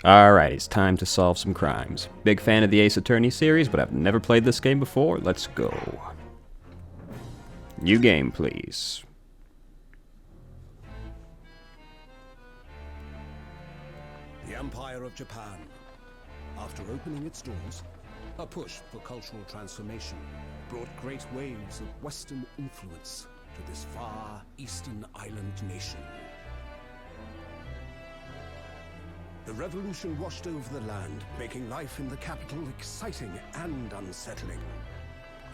Alright, it's time to solve some crimes. Big fan of the Ace Attorney series, but I've never played this game before. Let's go. New game, please. The Empire of Japan. After opening its doors, a push for cultural transformation brought great waves of Western influence to this far eastern island nation. The revolution washed over the land, making life in the capital exciting and unsettling.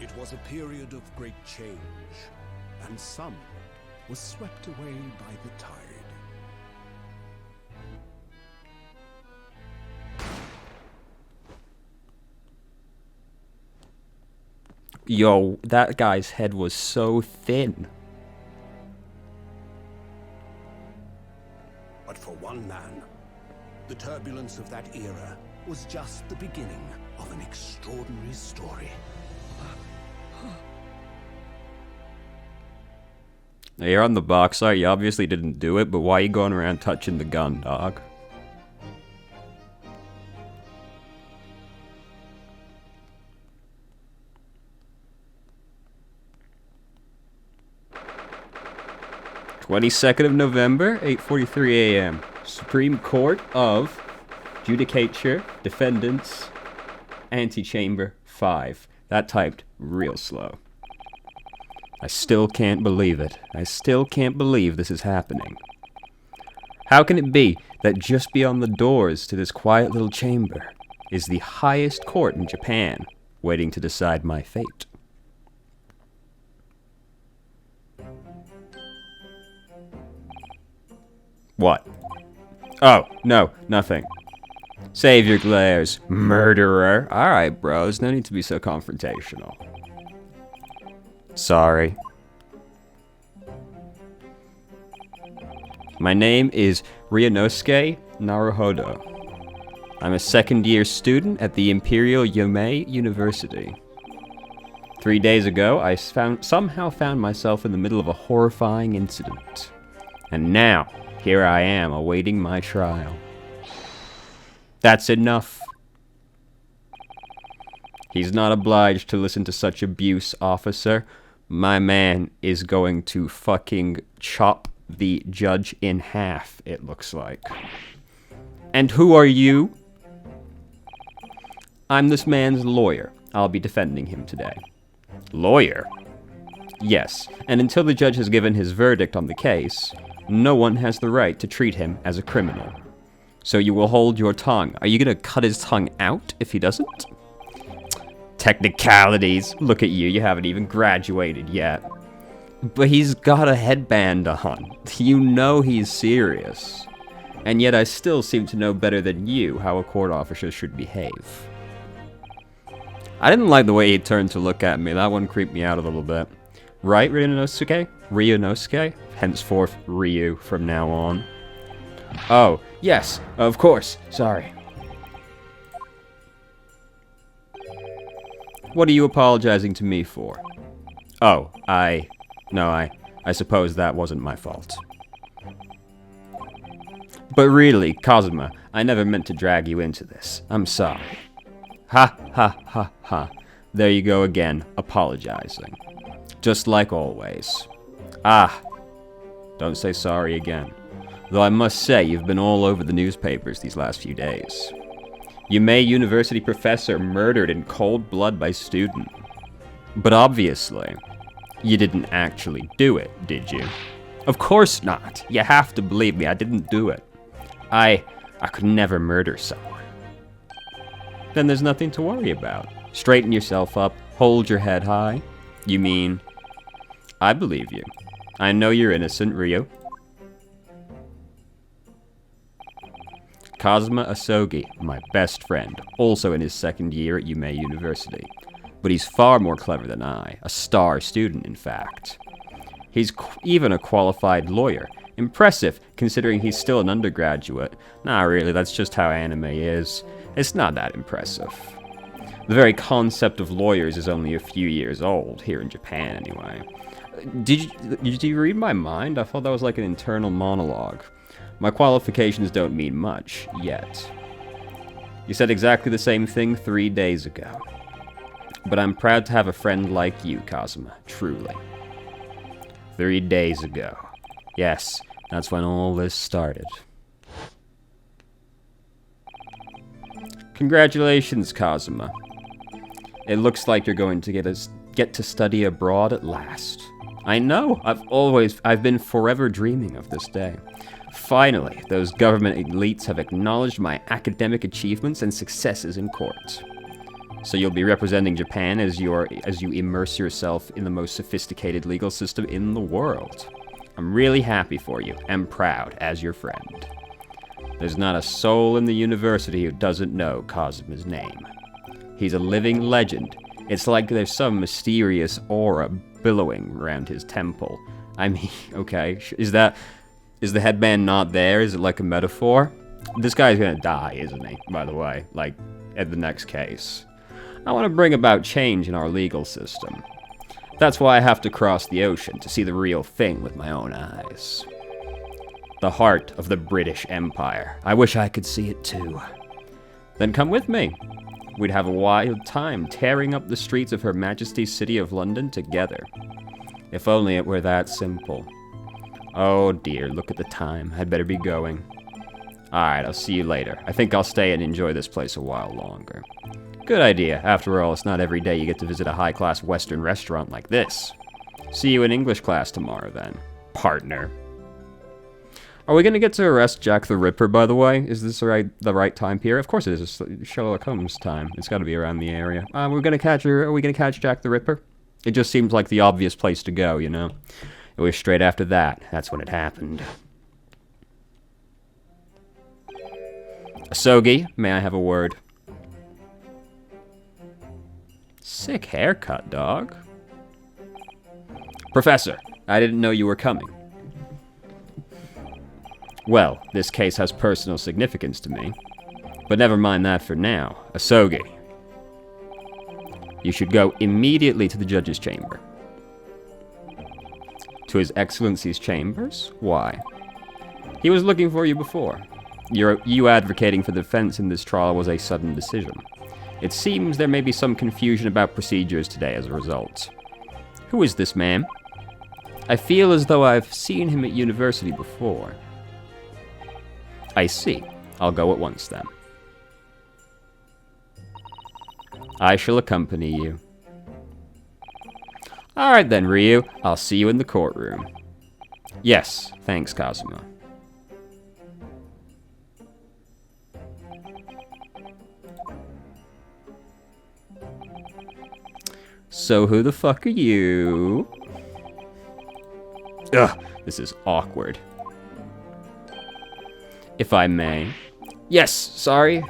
It was a period of great change, and some was swept away by the tide. Yo, that guy's head was so thin. But for one man, the turbulence of that era was just the beginning of an extraordinary story. Now, you're on the box art, you obviously didn't do it, but why are you going around touching the gun, dog? (22nd of November, 8:43 a.m. Supreme Court of Judicature, Defendants, Antechamber 5. That typed real slow. I still can't believe it. I still can't believe this is happening. How can it be that just beyond the doors to this quiet little chamber is the highest court in Japan, waiting to decide my fate? What? Oh, no, nothing. Save your glares, murderer. Alright, bros, no need to be so confrontational. Sorry. My name is Ryunosuke Naruhodo. I'm a second-year student at the Imperial Yomei University. 3 days ago, I somehow found myself in the middle of a horrifying incident. And now, here I am, awaiting my trial. That's enough. He's not obliged to listen to such abuse, officer. My man is going to fucking chop the judge in half, it looks like. And who are you? I'm this man's lawyer. I'll be defending him today. Lawyer? Yes, and until the judge has given his verdict on the case, no one has the right to treat him as a criminal. So you will hold your tongue. Are you gonna cut his tongue out if he doesn't? Technicalities. Look at you, you haven't even graduated yet. But he's got a headband on. You know he's serious. And yet I still seem to know better than you how a court officer should behave. I didn't like the way he turned to look at me. That one creeped me out a little bit. Right, Ryunosuke? Ryunosuke? Henceforth, Ryu from now on. Oh, yes, of course. Sorry. What are you apologizing to me for? Oh, I suppose that wasn't my fault. But really, Kazuma, I never meant to drag you into this. I'm sorry. Ha, ha, ha, ha. There you go again, apologizing. Just like always. Ah, don't say sorry again. Though I must say, you've been all over the newspapers these last few days. Yomei University professor murdered in cold blood by student. But obviously, you didn't actually do it, did you? Of course not. You have to believe me, I didn't do it. I could never murder someone. Then there's nothing to worry about. Straighten yourself up, hold your head high. You mean, I believe you. I know you're innocent, Ryo. Kazuma Asogi, my best friend, also in his second year at Yomei University. But he's far more clever than I, a star student, in fact. He's even a qualified lawyer. Impressive, considering he's still an undergraduate. Nah, really, that's just how anime is. It's not that impressive. The very concept of lawyers is only a few years old, here in Japan anyway. Did you read my mind? I thought that was like an internal monologue. My qualifications don't mean much, yet. You said exactly the same thing 3 days ago. But I'm proud to have a friend like you, Kazuma, truly. 3 days ago. Yes, that's when all this started. Congratulations, Kazuma. It looks like you're going to get to study abroad at last. I know, I've been forever dreaming of this day. Finally, those government elites have acknowledged my academic achievements and successes in court. So you'll be representing Japan as you immerse yourself in the most sophisticated legal system in the world. I'm really happy for you and proud as your friend. There's not a soul in the university who doesn't know Kazuma's name. He's a living legend. It's like there's some mysterious aura billowing around his temple. I mean, okay, is the headband not there? Is it like a metaphor? This guy's gonna die, isn't he, by the way? Like, at the next case. I want to bring about change in our legal system. That's why I have to cross the ocean to see the real thing with my own eyes. The heart of the British Empire. I wish I could see it too. Then come with me. We'd have a wild time tearing up the streets of Her Majesty's City of London together. If only it were that simple. Oh dear, look at the time. I'd better be going. Alright, I'll see you later. I think I'll stay and enjoy this place a while longer. Good idea. After all, it's not every day you get to visit a high-class Western restaurant like this. See you in English class tomorrow, then, partner. Are we gonna get to arrest Jack the Ripper, by the way? Is this the right time period? Of course it is. It's Sherlock Holmes time. It's gotta be around the area. Are we gonna catch Jack the Ripper? It just seems like the obvious place to go, you know? It was straight after that. That's when it happened. Asogi, may I have a word? Sick haircut, dog. Professor, I didn't know you were coming. Well, this case has personal significance to me. But never mind that for now. Asogi, you should go immediately to the judge's chamber. To His Excellency's chambers? Why? He was looking for you before. You advocating for the defense in this trial was a sudden decision. It seems there may be some confusion about procedures today as a result. Who is this man? I feel as though I've seen him at university before. I see. I'll go at once then. I shall accompany you. Alright then, Ryu. I'll see you in the courtroom. Yes, thanks, Kazuma. So who the fuck are you? Ugh, this is awkward. If I may. Yes, sorry.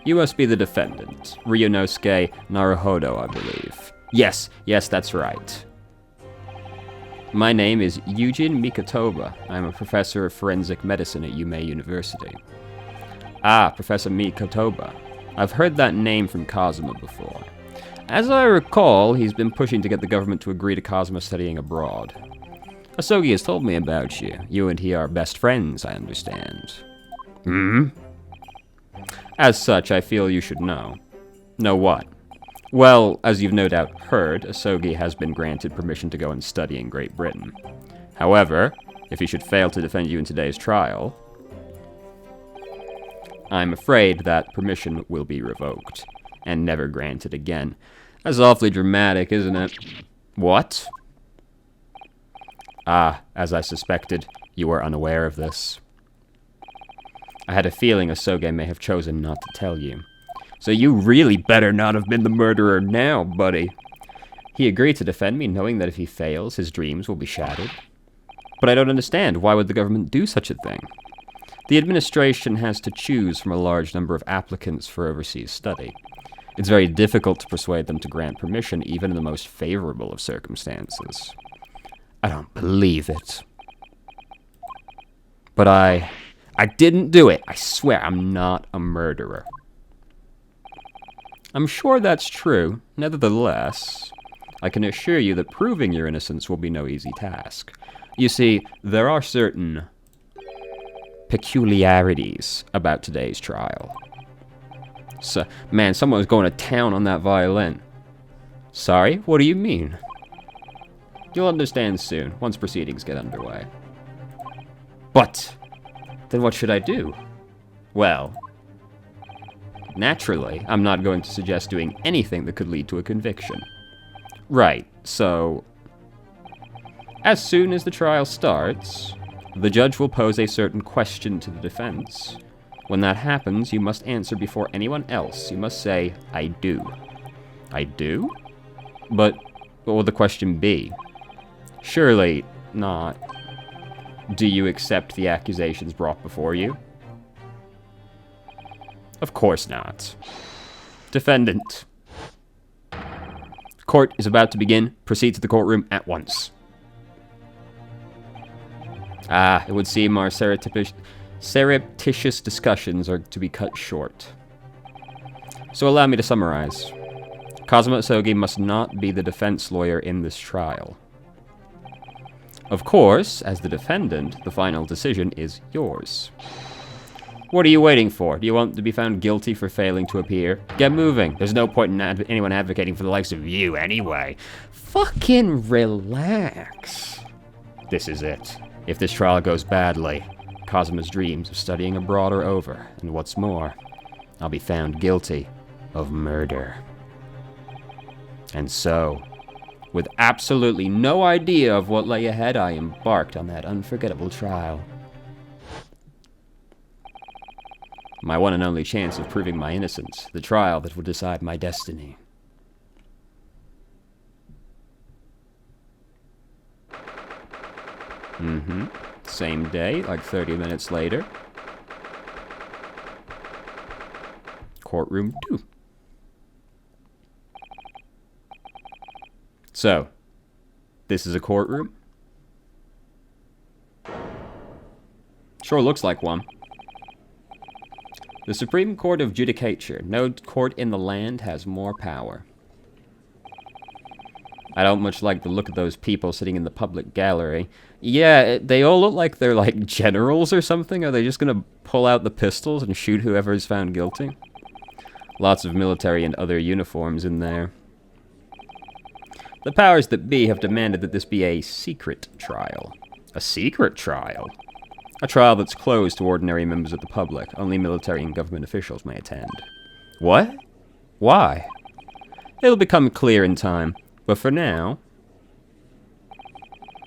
You must be the defendant. Ryunosuke Naruhodo, I believe. Yes, that's right. My name is Yujin Mikotoba. I'm a professor of forensic medicine at Yume University. Ah, Professor Mikotoba. I've heard that name from Kazuma before. As I recall, he's been pushing to get the government to agree to Kazuma studying abroad. Asogi has told me about you. You and he are best friends, I understand. Hmm? As such, I feel you should know. Know what? Well, as you've no doubt heard, Asogi has been granted permission to go and study in Great Britain. However, if he should fail to defend you in today's trial, I'm afraid that permission will be revoked, and never granted again. That's awfully dramatic, isn't it? What? Ah, as I suspected, you were unaware of this. I had a feeling Asogi may have chosen not to tell you. So you really better not have been the murderer now, buddy. He agreed to defend me, knowing that if he fails, his dreams will be shattered. But I don't understand. Why would the government do such a thing? The administration has to choose from a large number of applicants for overseas study. It's very difficult to persuade them to grant permission, even in the most favorable of circumstances. I don't believe it. But I didn't do it. I swear I'm not a murderer. I'm sure that's true. Nevertheless, I can assure you that proving your innocence will be no easy task. You see, there are certain peculiarities about today's trial. So, man, someone was going to town on that violin. Sorry? What do you mean? You'll understand soon, once proceedings get underway. But, then what should I do? Well, naturally, I'm not going to suggest doing anything that could lead to a conviction. Right, so... as soon as the trial starts, the judge will pose a certain question to the defense. When that happens, you must answer before anyone else. You must say, I do. I do? But what will the question be? Surely not. Do you accept the accusations brought before you? Of course not. Defendant. Court is about to begin. Proceed to the courtroom at once. It would seem our surreptitious discussions are to be cut short. So allow me to summarize. Kazuma Osogi must not be the defense lawyer in this trial. Of course, as the defendant, the final decision is yours. What are you waiting for? Do you want to be found guilty for failing to appear? Get moving. There's no point in anyone advocating for the likes of you anyway. Fucking relax. This is it. If this trial goes badly, Kazuma's dreams of studying abroad are over, and what's more, I'll be found guilty of murder. And so, with absolutely no idea of what lay ahead, I embarked on that unforgettable trial. My one and only chance of proving my innocence, the trial that will decide my destiny. Same day, like 30 minutes later. Courtroom 2. So, this is a courtroom? Sure looks like one. The Supreme Court of Judicature. No court in the land has more power. I don't much like the look of those people sitting in the public gallery. Yeah, they all look like they're like generals or something. Are they just gonna pull out the pistols and shoot whoever is found guilty? Lots of military and other uniforms in there. The powers that be have demanded that this be a secret trial. A secret trial? A trial that's closed to ordinary members of the public. Only military and government officials may attend. What? Why? It'll become clear in time. But for now,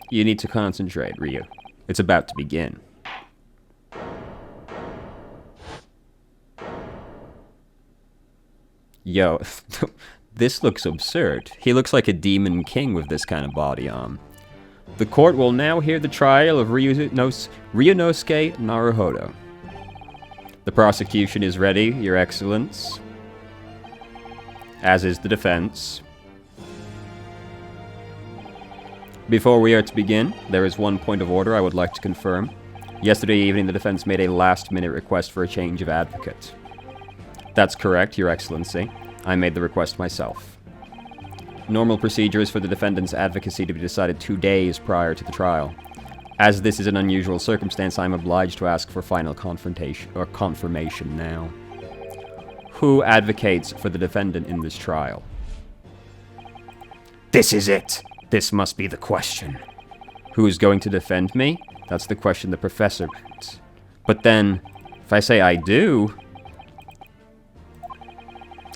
you need to concentrate, Ryu. It's about to begin. Yo, this looks absurd. He looks like a demon king with this kind of body on. The court will now hear the trial of Ryunosuke Naruhodo. The prosecution is ready, Your Excellence. As is the defense. Before we are to begin, there is one point of order I would like to confirm. Yesterday evening, the defense made a last-minute request for a change of advocate. That's correct, Your Excellency. I made the request myself. Normal procedure is for the defendant's advocacy to be decided 2 days prior to the trial. As this is an unusual circumstance, I am obliged to ask for final confirmation now. Who advocates for the defendant in this trial? This is it! This must be the question. Who is going to defend me? That's the question the professor puts. But then, if I say I do,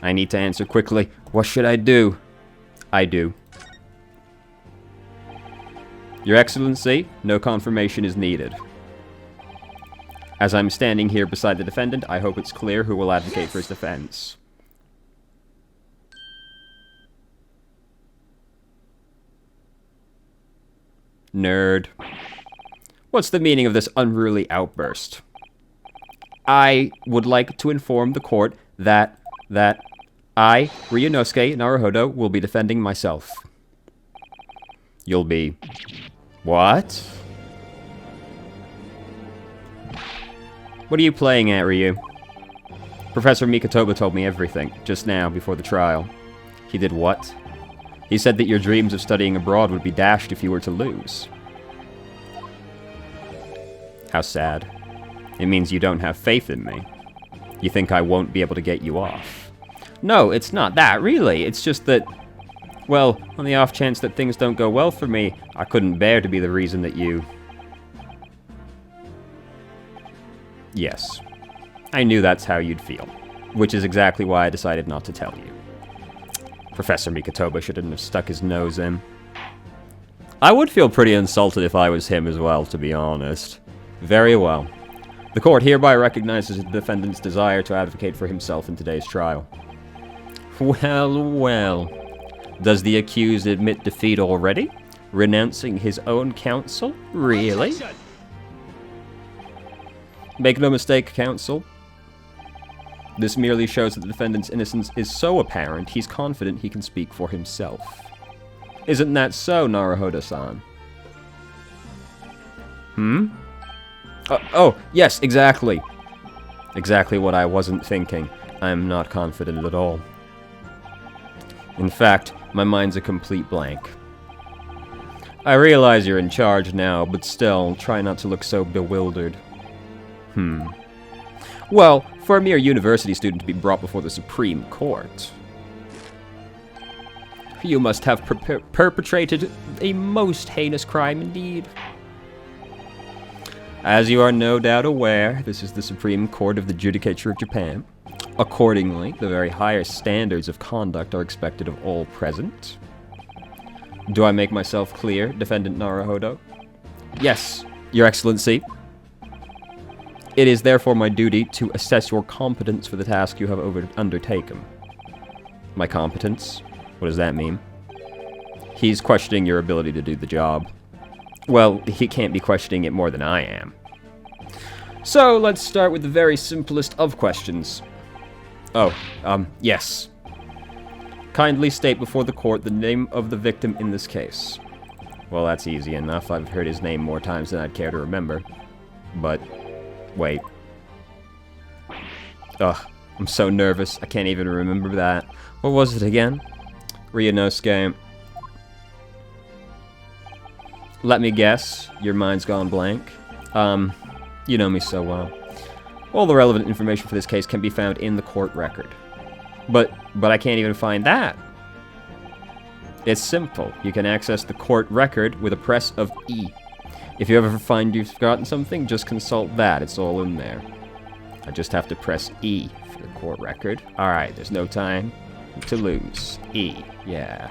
I need to answer quickly. What should I do? I do. Your Excellency, no confirmation is needed. As I'm standing here beside the defendant, I hope it's clear who will advocate for his defense. Nerd. What's the meaning of this unruly outburst? I would like to inform the court that I, Ryunosuke Naruhodo, will be defending myself. You'll be... What? What are you playing at, Ryu? Professor Mikotoba told me everything, just now, before the trial. He did what? He said that your dreams of studying abroad would be dashed if you were to lose. How sad. It means you don't have faith in me. You think I won't be able to get you off? No, it's not that, really. It's just that, well, on the off chance that things don't go well for me, I couldn't bear to be the reason that you... Yes. I knew that's how you'd feel, which is exactly why I decided not to tell you. Professor Mikotoba shouldn't have stuck his nose in. I would feel pretty insulted if I was him as well, to be honest. Very well. The court hereby recognizes the defendant's desire to advocate for himself in today's trial. Well, well. Does the accused admit defeat already? Renouncing his own counsel? Really? Make no mistake, counsel. This merely shows that the defendant's innocence is so apparent, he's confident he can speak for himself. Isn't that so, Naruhodo-san? Oh, yes, exactly. Exactly what I wasn't thinking. I'm not confident at all. In fact, my mind's a complete blank. I realize you're in charge now, but still, try not to look so bewildered. Well, for a mere university student to be brought before the Supreme Court... You must have perpetrated a most heinous crime indeed. As you are no doubt aware, this is the Supreme Court of the Judicature of Japan. Accordingly, the very highest standards of conduct are expected of all present. Do I make myself clear, Defendant Naruhodo? Yes, Your Excellency. It is therefore my duty to assess your competence for the task you have undertaken. My competence? What does that mean? He's questioning your ability to do the job. Well, he can't be questioning it more than I am. So, let's start with the very simplest of questions. Oh, yes. Kindly state before the court the name of the victim in this case. Well, that's easy enough. I've heard his name more times than I'd care to remember. But, wait. Ugh, I'm so nervous. I can't even remember that. What was it again? Ryunosuke. Let me guess. Your mind's gone blank. You know me so well. All the relevant information for this case can be found in the court record. But I can't even find that. It's simple. You can access the court record with a press of E. If you ever find you've forgotten something, just consult that. It's all in there. I just have to press E for the court record. Alright, there's no time to lose. E. Yeah.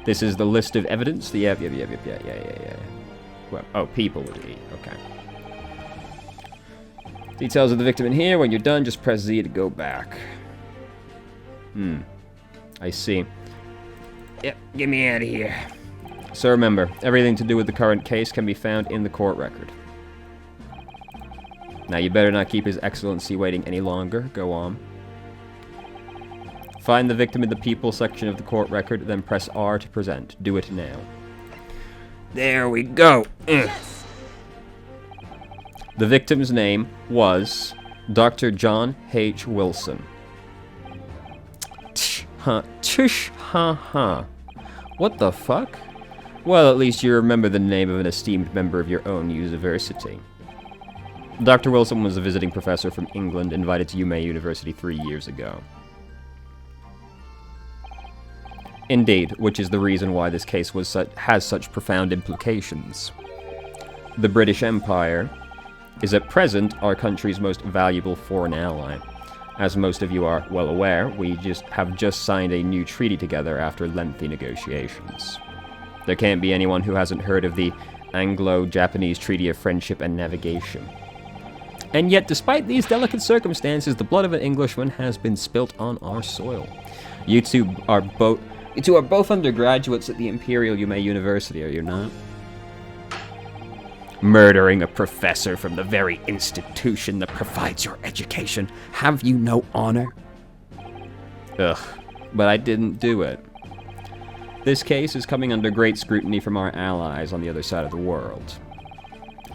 This is the list of evidence. Yeah. Well, oh, people with E. Okay. Details of the victim in here. When you're done, just press Z to go back. I see. Yep, get me out of here. So remember, everything to do with the current case can be found in the court record. Now you better not keep His Excellency waiting any longer. Go on. Find the victim in the people section of the court record, then press R to present. Do it now. There we go. Yes. The victim's name was Dr. John H. Wilson. What the fuck? Well, at least you remember the name of an esteemed member of your own university. Dr. Wilson was a visiting professor from England invited to Yume University 3 years ago. Indeed, which is the reason why this case has such profound implications. The British Empire is at present our country's most valuable foreign ally. As most of you are well aware, we have just signed a new treaty together after lengthy negotiations. There can't be anyone who hasn't heard of the Anglo-Japanese Treaty of Friendship and Navigation. And yet, despite these delicate circumstances, the blood of an Englishman has been spilt on our soil. You two are both undergraduates at the Imperial Yume University, are you not? Murdering a professor from the very institution that provides your education. Have you no honor? Ugh, but I didn't do it. This case is coming under great scrutiny from our allies on the other side of the world.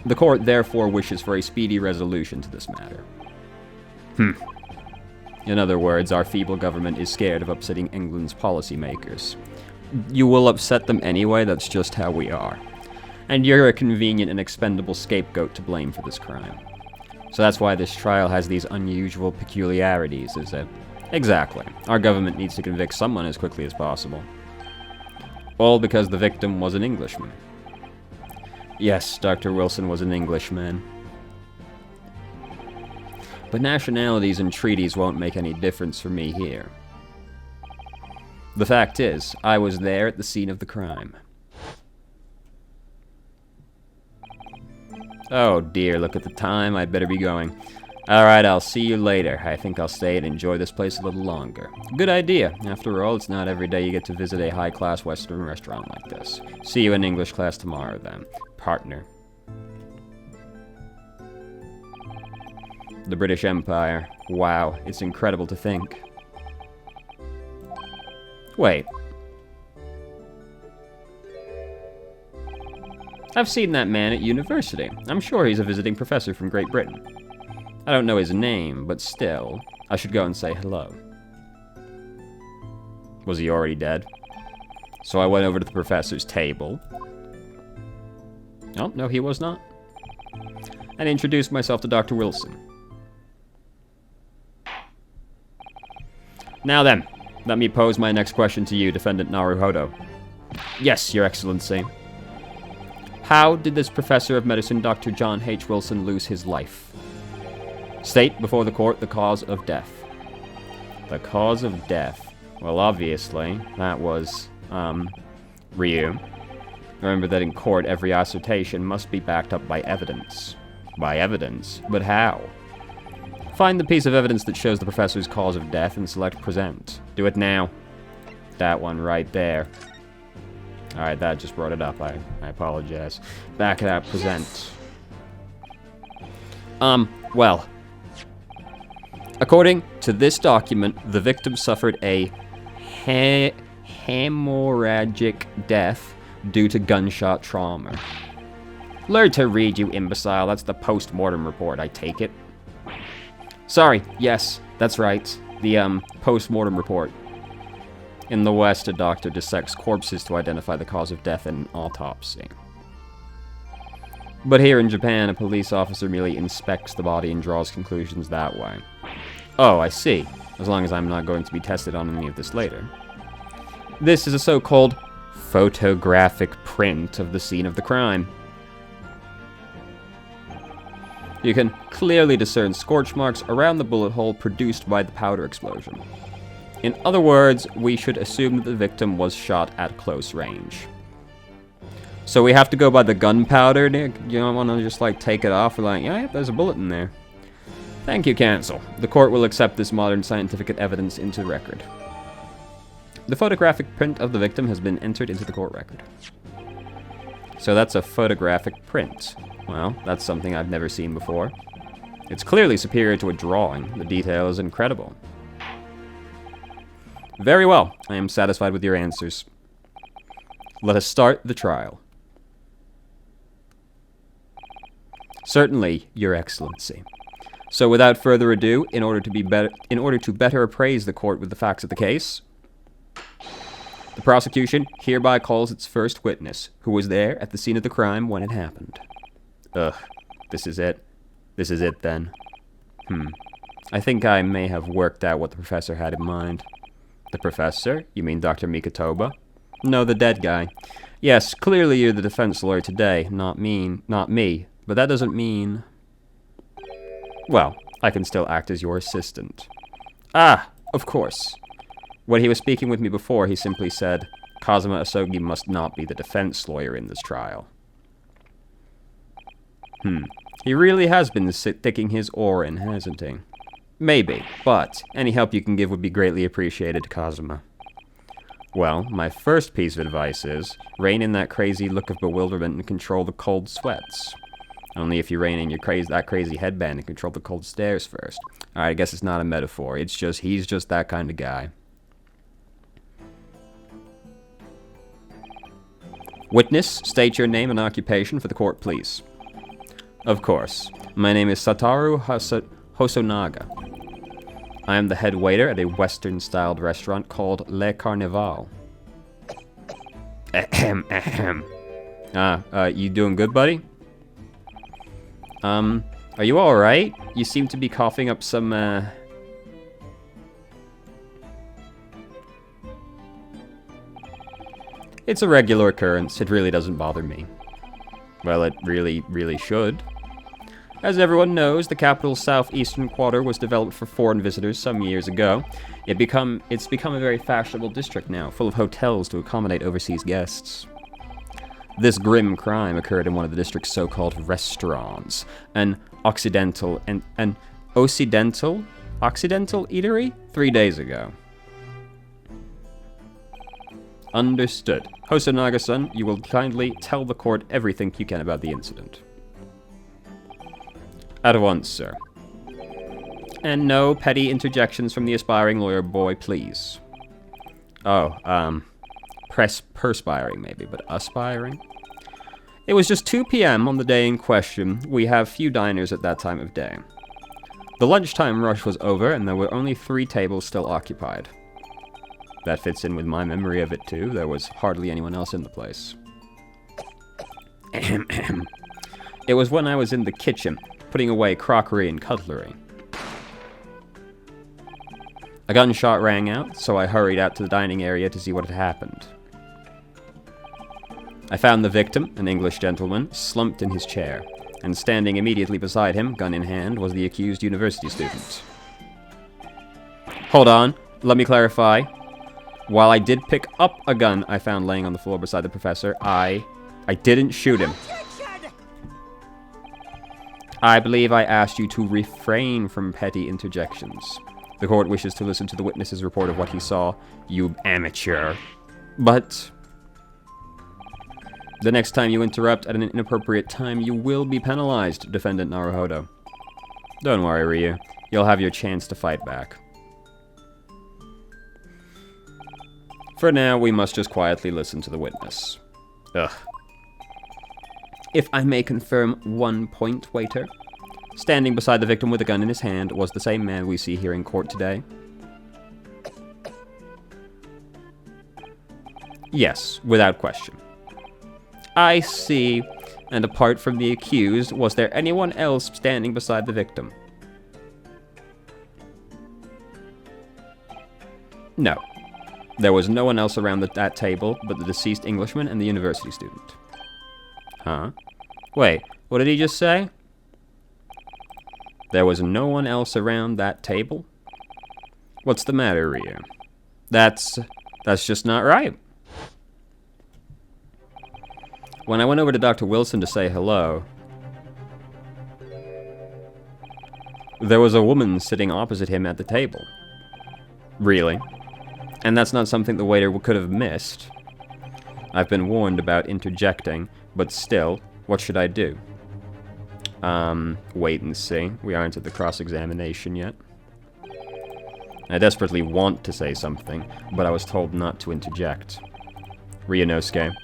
The court therefore wishes for a speedy resolution to this matter. In other words, our feeble government is scared of upsetting England's policymakers. You will upset them anyway, that's just how we are. And you're a convenient and expendable scapegoat to blame for this crime. So that's why this trial has these unusual peculiarities, is it? Exactly. Our government needs to convict someone as quickly as possible. All because the victim was an Englishman. Yes, Dr. Wilson was an Englishman. But nationalities and treaties won't make any difference for me here. The fact is, I was there at the scene of the crime. Oh dear, look at the time. I'd better be going. Alright, I'll see you later. I think I'll stay and enjoy this place a little longer. Good idea. After all, it's not every day you get to visit a high-class Western restaurant like this. See you in English class tomorrow, then. Partner. The British Empire. Wow, it's incredible to think. Wait. I've seen that man at university. I'm sure he's a visiting professor from Great Britain. I don't know his name, but still, I should go and say hello. Was he already dead? So I went over to the professor's table. Oh, no, he was not. And introduced myself to Dr. Wilson. Now then, let me pose my next question to you, Defendant Naruhodo. Yes, Your Excellency. How did this professor of medicine, Dr. John H. Wilson, lose his life? State before the court the cause of death. The cause of death. Well, obviously, that was, Ryu. Remember that in court, every assertion must be backed up by evidence. By evidence? But how? Find the piece of evidence that shows the professor's cause of death and select present. Do it now. That one right there. Alright, that just brought it up. I apologize. Back it up, present. Well. According to this document, the victim suffered a hemorrhagic death due to gunshot trauma. Learn to read, you imbecile. That's the post-mortem report, I take it. Sorry, yes, that's right. The, post-mortem report. In the West, a doctor dissects corpses to identify the cause of death in an autopsy. But here in Japan, a police officer merely inspects the body and draws conclusions that way. Oh, I see. As long as I'm not going to be tested on any of this later. This is a so-called photographic print of the scene of the crime. You can clearly discern scorch marks around the bullet hole produced by the powder explosion. In other words, we should assume that the victim was shot at close range. So we have to go by the gunpowder, Nick? You don't want to just, like, take it off? We're like, yeah, there's a bullet in there. Thank you, Counsel. The court will accept this modern scientific evidence into the record. The photographic print of the victim has been entered into the court record. So that's a photographic print. Well, that's something I've never seen before. It's clearly superior to a drawing. The detail is incredible. Very well. I am satisfied with your answers. Let us start the trial. Certainly, Your Excellency. So without further ado, in order to better appraise the court with the facts of the case, the prosecution hereby calls its first witness, who was there at the scene of the crime when it happened. Ugh, this is it. This is it, then. I think I may have worked out what the professor had in mind. The professor? You mean Dr. Mikotoba? No, the dead guy. Yes, clearly you're the defense lawyer today, not me, but that doesn't mean... Well, I can still act as your assistant. Ah, of course. When he was speaking with me before, he simply said, Kazuma Asogi must not be the defense lawyer in this trial. He really has been sticking his oar in, hasn't he? Maybe, but any help you can give would be greatly appreciated, Kazuma. Well, my first piece of advice is, rein in that crazy look of bewilderment and control the cold sweats. Only if you rein in that crazy headband and control the cold stares first. Alright, I guess it's not a metaphor. It's just, he's just that kind of guy. Witness, state your name and occupation for the court, please. Of course. My name is Satoru Hosonaga. I am the head waiter at a Western-styled restaurant called Le Carnival. You doing good, buddy? Are you alright? You seem to be coughing up some, It's a regular occurrence. It really doesn't bother me. Well, it really, really should. As everyone knows, the capital's southeastern quarter was developed for foreign visitors some years ago. It's become a very fashionable district now, full of hotels to accommodate overseas guests. This grim crime occurred in one of the district's so-called restaurants, an Occidental eatery 3 days ago. Understood. Hosonaga-san, you will kindly tell the court everything you can about the incident. At once, sir. And no petty interjections from the aspiring lawyer boy, please. Oh, perspiring maybe, but aspiring? It was just 2 p.m. on the day in question. We have few diners at that time of day. The lunchtime rush was over, and there were only 3 tables still occupied. That fits in with my memory of it, too. There was hardly anyone else in the place. It was when I was in the kitchen, putting away crockery and cutlery. A gunshot rang out, so I hurried out to the dining area to see what had happened. I found the victim, an English gentleman, slumped in his chair, and standing immediately beside him, gun in hand, was the accused university student. Hold on, let me clarify. While I did pick up a gun I found laying on the floor beside the professor, I didn't shoot him. I believe I asked you to refrain from petty interjections. The court wishes to listen to the witness's report of what he saw, you amateur. But the next time you interrupt at an inappropriate time, you will be penalized, Defendant Naruhodo. Don't worry, Ryu. You'll have your chance to fight back. For now, we must just quietly listen to the witness. Ugh. If I may confirm one point, waiter. Standing beside the victim with a gun in his hand was the same man we see here in court today. Yes, without question. I see. And apart from the accused, was there anyone else standing beside the victim? No. There was no one else around that table but the deceased Englishman and the university student. Huh? Wait, what did he just say? There was no one else around that table? What's the matter, Ryu? That's just not right. When I went over to Dr. Wilson to say hello, there was a woman sitting opposite him at the table. Really? And that's not something the waiter could have missed. I've been warned about interjecting, but still, what should I do? Wait and see. We aren't at the cross-examination yet. I desperately want to say something, but I was told not to interject. Ryunosuke,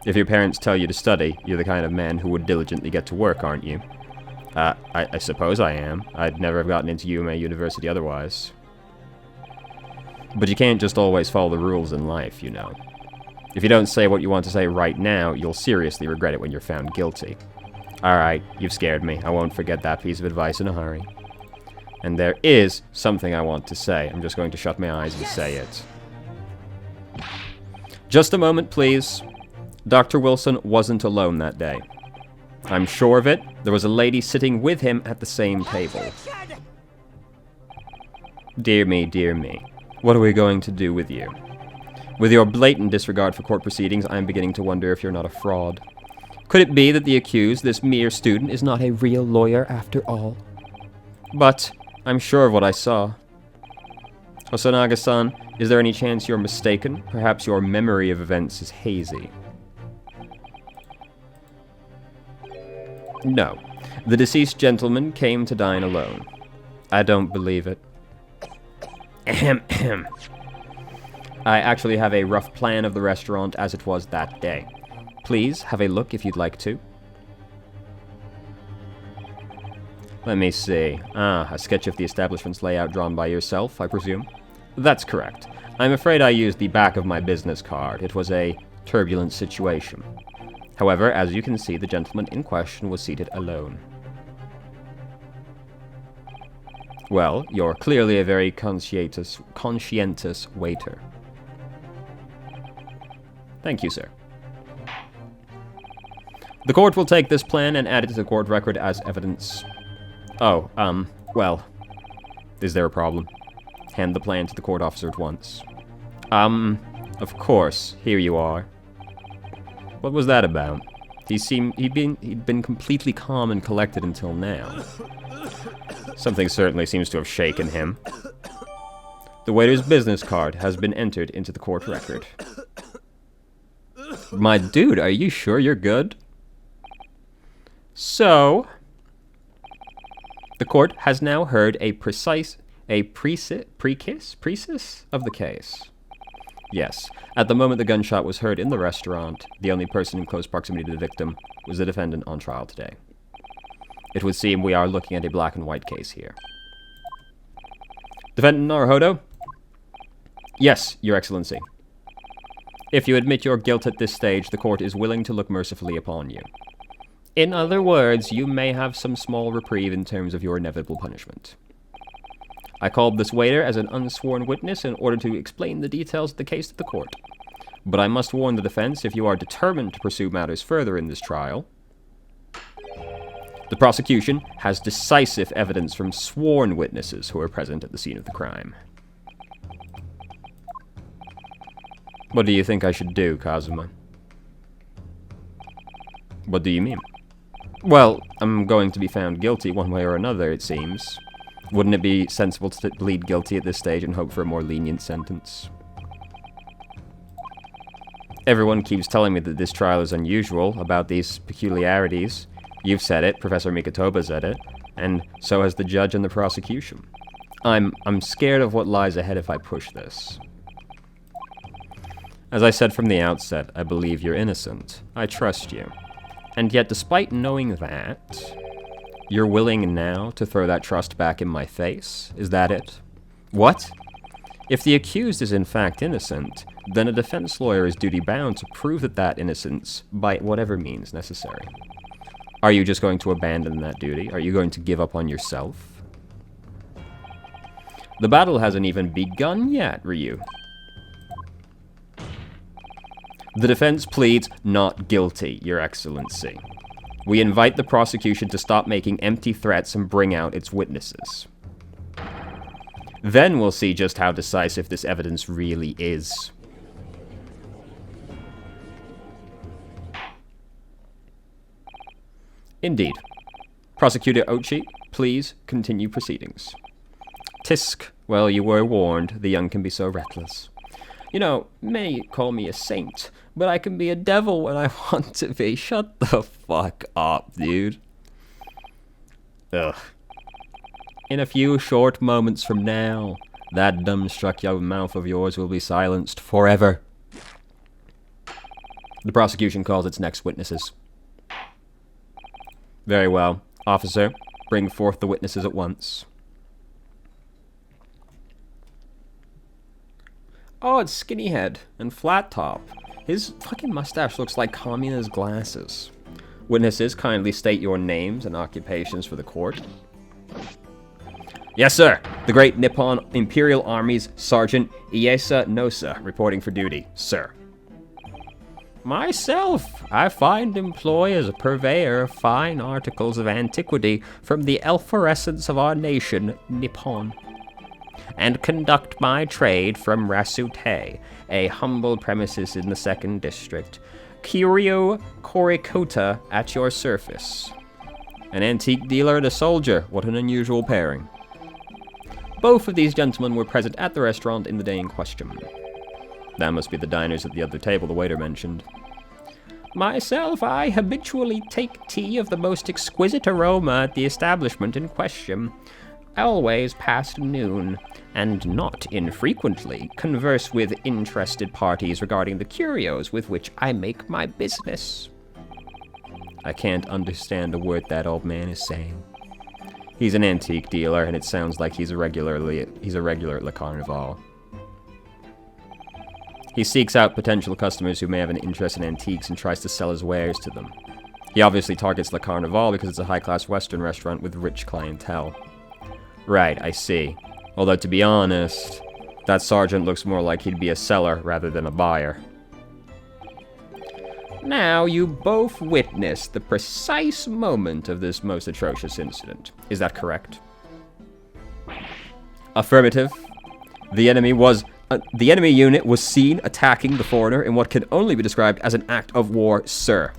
if your parents tell you to study, you're the kind of man who would diligently get to work, aren't you? I suppose I am. I'd never have gotten into UMA University otherwise. But you can't just always follow the rules in life, you know. If you don't say what you want to say right now, you'll seriously regret it when you're found guilty. Alright, you've scared me. I won't forget that piece of advice in a hurry. And there is something I want to say. I'm just going to shut my eyes and say it. Just a moment, please. Dr. Wilson wasn't alone that day. I'm sure of it. There was a lady sitting with him at the same table. Dear me, dear me. What are we going to do with you? With your blatant disregard for court proceedings, I'm beginning to wonder if you're not a fraud. Could it be that the accused, this mere student, is not a real lawyer after all? But I'm sure of what I saw. Hosonaga-san, is there any chance you're mistaken? Perhaps your memory of events is hazy. No. The deceased gentleman came to dine alone. I don't believe it. Ahem, ahem. I actually have a rough plan of the restaurant as it was that day. Please have a look if you'd like to. Let me see. A sketch of the establishment's layout drawn by yourself, I presume? That's correct. I'm afraid I used the back of my business card. It was a turbulent situation. However, as you can see, the gentleman in question was seated alone. Well, you're clearly a very conscientious waiter. Thank you, sir. The court will take this plan and add it to the court record as evidence. Oh, well, is there a problem? Hand the plan to the court officer at once. Of course, here you are. What was that about? He'd been completely calm and collected until now. Something certainly seems to have shaken him. The waiter's business card has been entered into the court record. My dude, are you sure you're good? So, the court has now heard a precis of the case. Yes, at the moment the gunshot was heard in the restaurant, the only person in close proximity to the victim was the defendant on trial today. It would seem we are looking at a black and white case here. Defendant Naruhodo? Yes, Your Excellency. If you admit your guilt at this stage, the court is willing to look mercifully upon you. In other words, you may have some small reprieve in terms of your inevitable punishment. I called this waiter as an unsworn witness in order to explain the details of the case to the court. But I must warn the defense, if you are determined to pursue matters further in this trial, the prosecution has decisive evidence from sworn witnesses who were present at the scene of the crime. What do you think I should do, Kazuma? What do you mean? Well, I'm going to be found guilty one way or another, it seems. Wouldn't it be sensible to plead guilty at this stage and hope for a more lenient sentence? Everyone keeps telling me that this trial is unusual, about these peculiarities. You've said it, Professor Mikotoba said it, and so has the judge and the prosecution. I'm scared of what lies ahead if I push this. As I said from the outset, I believe you're innocent. I trust you. And yet, despite knowing that, you're willing now to throw that trust back in my face? Is that it? What? If the accused is in fact innocent, then a defense lawyer is duty-bound to prove that innocence by whatever means necessary. Are you just going to abandon that duty? Are you going to give up on yourself? The battle hasn't even begun yet, Ryu. The defense pleads not guilty, Your Excellency. We invite the prosecution to stop making empty threats and bring out its witnesses. Then we'll see just how decisive this evidence really is. Indeed. Prosecutor Ochi, please continue proceedings. Tisk, well, you were warned. The young can be so reckless. You know, many call me a saint, but I can be a devil when I want to be. Shut the fuck up, dude. Ugh. In a few short moments from now, that dumbstruck young mouth of yours will be silenced forever. The prosecution calls its next witnesses. Very well. Officer, bring forth the witnesses at once. Oh, it's Skinny Head and Flat Top. His fucking mustache looks like Kamina's glasses. Witnesses, kindly state your names and occupations for the court. Yes, sir. The Great Nippon Imperial Army's Sergeant Iesa Nosa, reporting for duty, sir. Myself, I find employ as a purveyor of fine articles of antiquity from the efflorescence of our nation, Nippon, and conduct my trade from Rasute, a humble premises in the 2nd District. Kiryu Korikota at your service. An antique dealer and a soldier, what an unusual pairing. Both of these gentlemen were present at the restaurant in the day in question. That must be the diners at the other table the waiter mentioned. Myself, I habitually take tea of the most exquisite aroma at the establishment in question, always past noon, and not infrequently converse with interested parties regarding the curios with which I make my business. I can't understand a word that old man is saying. He's an antique dealer, and it sounds like he's a regular at Le Carnival. He seeks out potential customers who may have an interest in antiques and tries to sell his wares to them. He obviously targets Le Carnival because it's a high-class Western restaurant with rich clientele. Right, I see. Although, to be honest, that sergeant looks more like he'd be a seller rather than a buyer. Now, you both witnessed the precise moment of this most atrocious incident. Is that correct? Affirmative. The enemy unit was seen attacking the foreigner in what can only be described as an act of war, sir.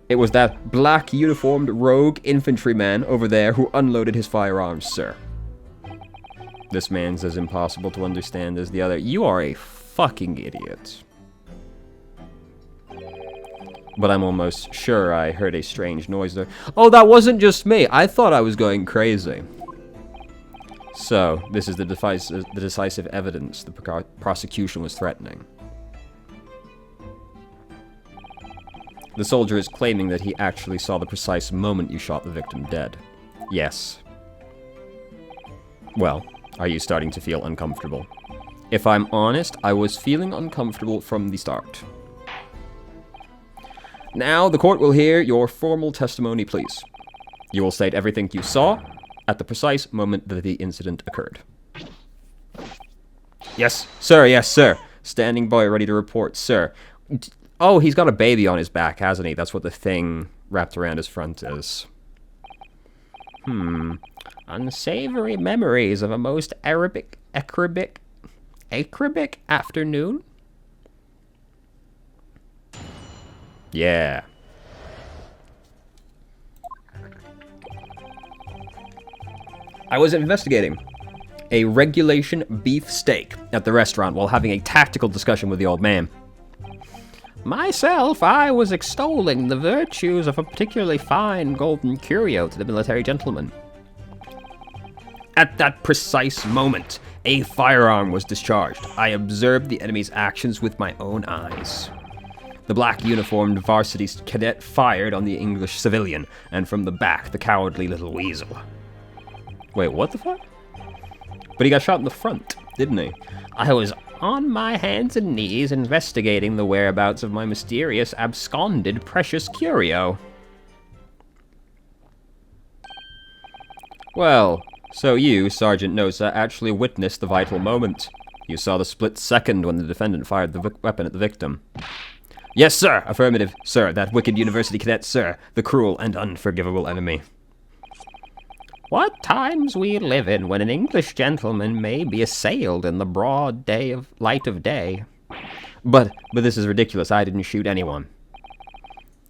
It was that black uniformed rogue infantryman over there who unloaded his firearms, sir. This man's as impossible to understand as the other. You are a fucking idiot. But I'm almost sure I heard a strange noise there. Oh, that wasn't just me. I thought I was going crazy. So, this is the decisive evidence the prosecution was threatening. The soldier is claiming that he actually saw the precise moment you shot the victim dead. Yes. Well, are you starting to feel uncomfortable? If I'm honest, I was feeling uncomfortable from the start. Now, the court will hear your formal testimony, please. You will state everything you saw at the precise moment that the incident occurred. Yes, sir, yes, sir. Standing by, ready to report, sir. Oh, he's got a baby on his back, hasn't he? That's what the thing wrapped around his front is. Unsavory memories of a most acribic afternoon? Yeah. I was investigating a regulation beef steak at the restaurant while having a tactical discussion with the old man. Myself, I was extolling the virtues of a particularly fine golden curio to the military gentleman. At that precise moment, a firearm was discharged. I observed the enemy's actions with my own eyes. The black uniformed varsity cadet fired on the English civilian, and from the back, the cowardly little weasel. Wait, what the fuck? But he got shot in the front, didn't he? I was on my hands and knees investigating the whereabouts of my mysterious, absconded precious curio. Well, so you, Sergeant Nosa, actually witnessed the vital moment. You saw the split second when the defendant fired the weapon at the victim. Yes, sir! Affirmative, sir. That wicked university cadet, sir. The cruel and unforgivable enemy. What times we live in when an English gentleman may be assailed in the broad light of day. But this is ridiculous. I didn't shoot anyone.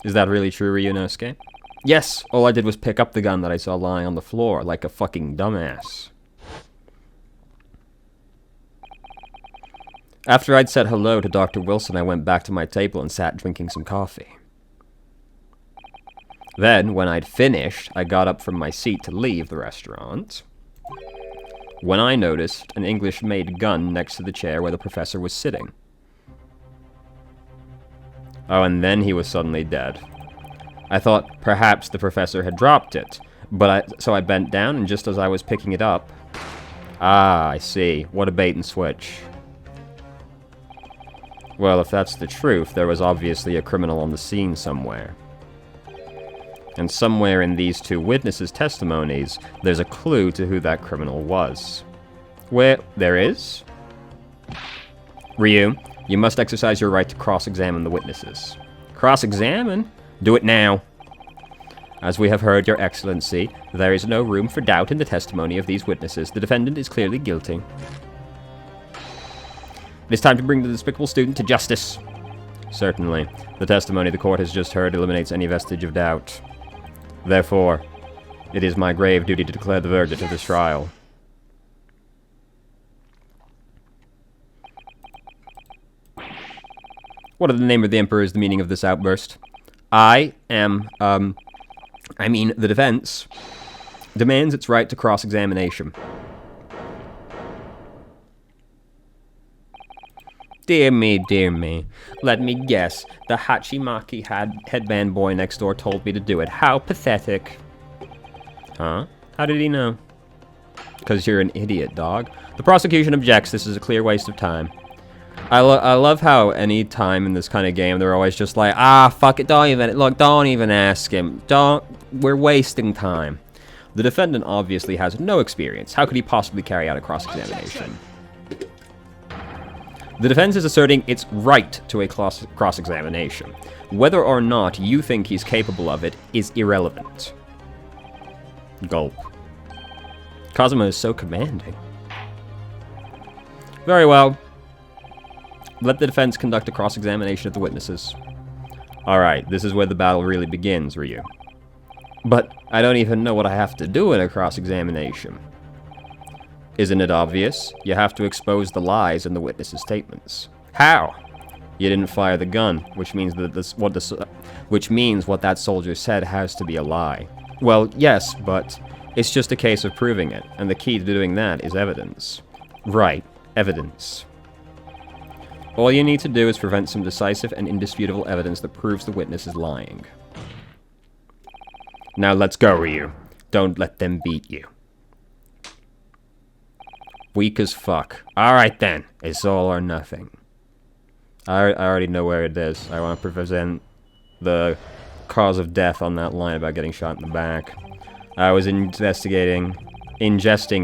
Is that really true, Ryunosuke? Yes, all I did was pick up the gun that I saw lying on the floor like a fucking dumbass. After I'd said hello to Dr. Wilson, I went back to my table and sat drinking some coffee. Then, when I'd finished, I got up from my seat to leave the restaurant, when I noticed an English-made gun next to the chair where the professor was sitting. Oh, and then he was suddenly dead. I thought perhaps the professor had dropped it, so I bent down, and just as I was picking it up... Ah, I see. What a bait and switch. Well, if that's the truth, there was obviously a criminal on the scene somewhere. And somewhere in these two witnesses' testimonies, there's a clue to who that criminal was. Where there is? Ryu, you must exercise your right to cross-examine the witnesses. Cross-examine? Do it now. As we have heard, Your Excellency, there is no room for doubt in the testimony of these witnesses. The defendant is clearly guilty. It is time to bring the despicable student to justice. Certainly. The testimony the court has just heard eliminates any vestige of doubt. Therefore, it is my grave duty to declare the verdict of this trial. What in the name of the Emperor is the meaning of this outburst? The defense demands its right to cross-examination. Dear me. Let me guess. The Hachimaki headband boy next door told me to do it. How pathetic. Huh? How did he know? Because you're an idiot, dog. The prosecution objects. This is a clear waste of time. I love how any time in this kind of game, they're always just like, fuck it, don't even ask him. We're wasting time. The defendant obviously has no experience. How could he possibly carry out a cross-examination? The defense is asserting its right to a cross-examination. Whether or not you think he's capable of it is irrelevant. Gulp. Kazuma is so commanding. Very well. Let the defense conduct a cross-examination of the witnesses. Alright, this is where the battle really begins, Ryu. But I don't even know what I have to do in a cross-examination. Isn't it obvious? You have to expose the lies in the witnesses' statements. How? You didn't fire the gun, which means what that soldier said has to be a lie. Well, yes, but it's just a case of proving it, and the key to doing that is evidence. Right, evidence. All you need to do is prevent some decisive and indisputable evidence that proves the witness is lying. Now let's go, Ryu. Don't let them beat you. Weak as fuck. Alright then. It's all or nothing. I already know where it is. I want to present the cause of death on that line about getting shot in the back. I was ingesting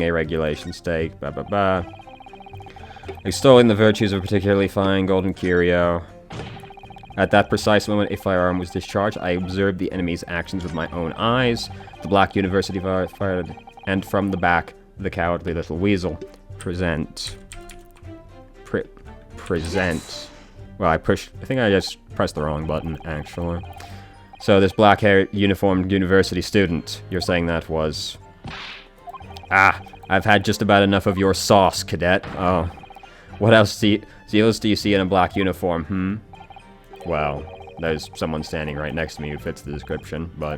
a regulation steak. Extolling the virtues of a particularly fine golden curio. At that precise moment, a firearm was discharged. I observed the enemy's actions with my own eyes. The black university fired, and from the back, the cowardly little weasel. Present. Well, I think I just pressed the wrong button, actually. So this black-haired, uniformed university student, you're saying that was... Ah, I've had just about enough of your sauce, cadet. Oh. What else do you see in a black uniform, Well, there's someone standing right next to me who fits the description, but...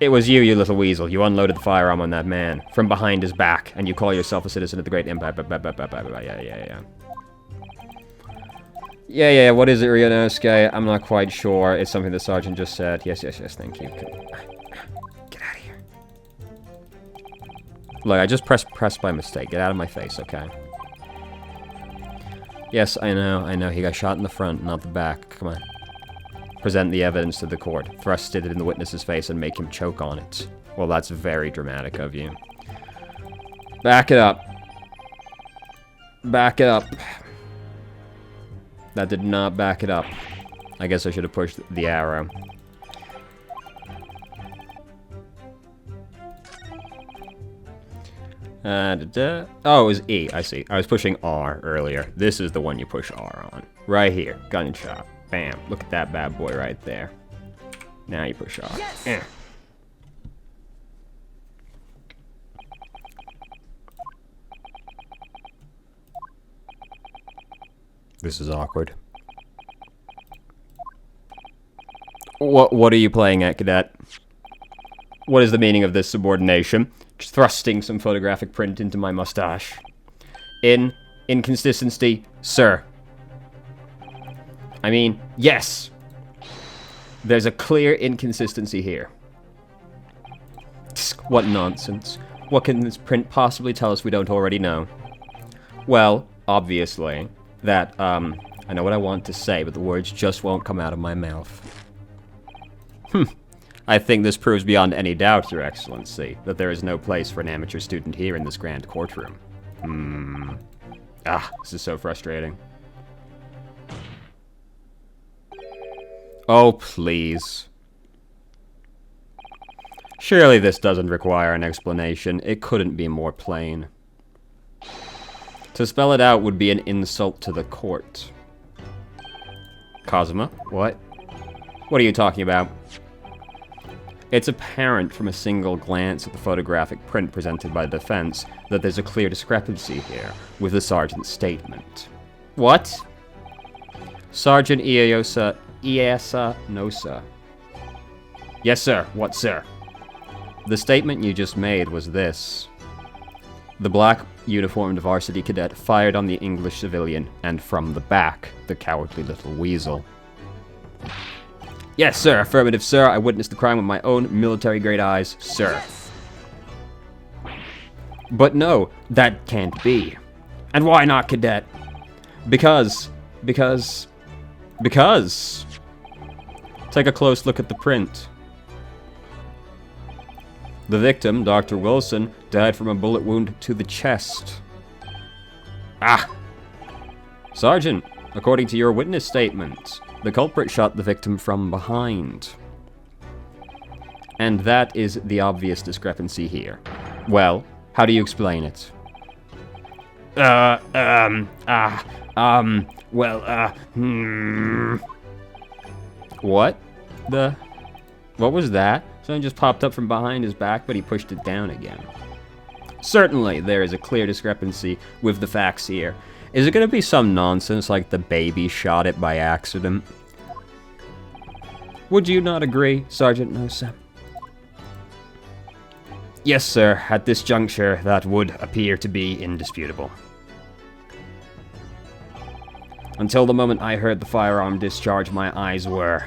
It was you, you little weasel. You unloaded the firearm on that man from behind his back, and you call yourself a citizen of the Great Empire. Yeah, what is it, Ryunosuke? I'm not quite sure. It's something the sergeant just said. Yes, thank you. Get out of here. Look, I just pressed by mistake. Get out of my face, okay? Yes, I know. He got shot in the front, not the back. Come on. Present the evidence to the court. Thrust it in the witness's face and make him choke on it. Well, that's very dramatic of you. Back it up. Back it up. That did not back it up. I guess I should have pushed the arrow. Oh, it was E. I see. I was pushing R earlier. This is the one you push R on. Right here. Gunshot. Bam. Look at that bad boy right there. Now you push R. Yes. This is awkward. What are you playing at, cadet? What is the meaning of this subordination? Just thrusting some photographic print into my mustache. Inconsistency, sir. I mean, yes. There's a clear inconsistency here. What nonsense. What can this print possibly tell us we don't already know? Well, obviously, that, I know what I want to say, but the words just won't come out of my mouth. I think this proves beyond any doubt, Your Excellency, that there is no place for an amateur student here in this grand courtroom. This is so frustrating. Oh, please. Surely this doesn't require an explanation. It couldn't be more plain. To spell it out would be an insult to the court. Kazuma? What? What are you talking about? It's apparent from a single glance at the photographic print presented by the defense that there's a clear discrepancy here with the sergeant's statement. What? Sergeant Ieyasa Nosa. Yes, sir. What, sir? The statement you just made was this. The black uniformed varsity cadet fired on the English civilian, and from the back, the cowardly little weasel. Yes, sir. Affirmative, sir. I witnessed the crime with my own military-grade eyes, sir. Yes. But no, that can't be. And why not, cadet? Because... Take a close look at the print. The victim, Dr. Wilson, died from a bullet wound to the chest. Ah! Sergeant, according to your witness statement, the culprit shot the victim from behind. And that is the obvious discrepancy here. Well, how do you explain it? What? What was that? Something just popped up from behind his back, but he pushed it down again. Certainly, there is a clear discrepancy with the facts here. Is it going to be some nonsense like the baby shot it by accident? Would you not agree, Sergeant Nosa? Yes, sir. At this juncture, that would appear to be indisputable. Until the moment I heard the firearm discharge, my eyes were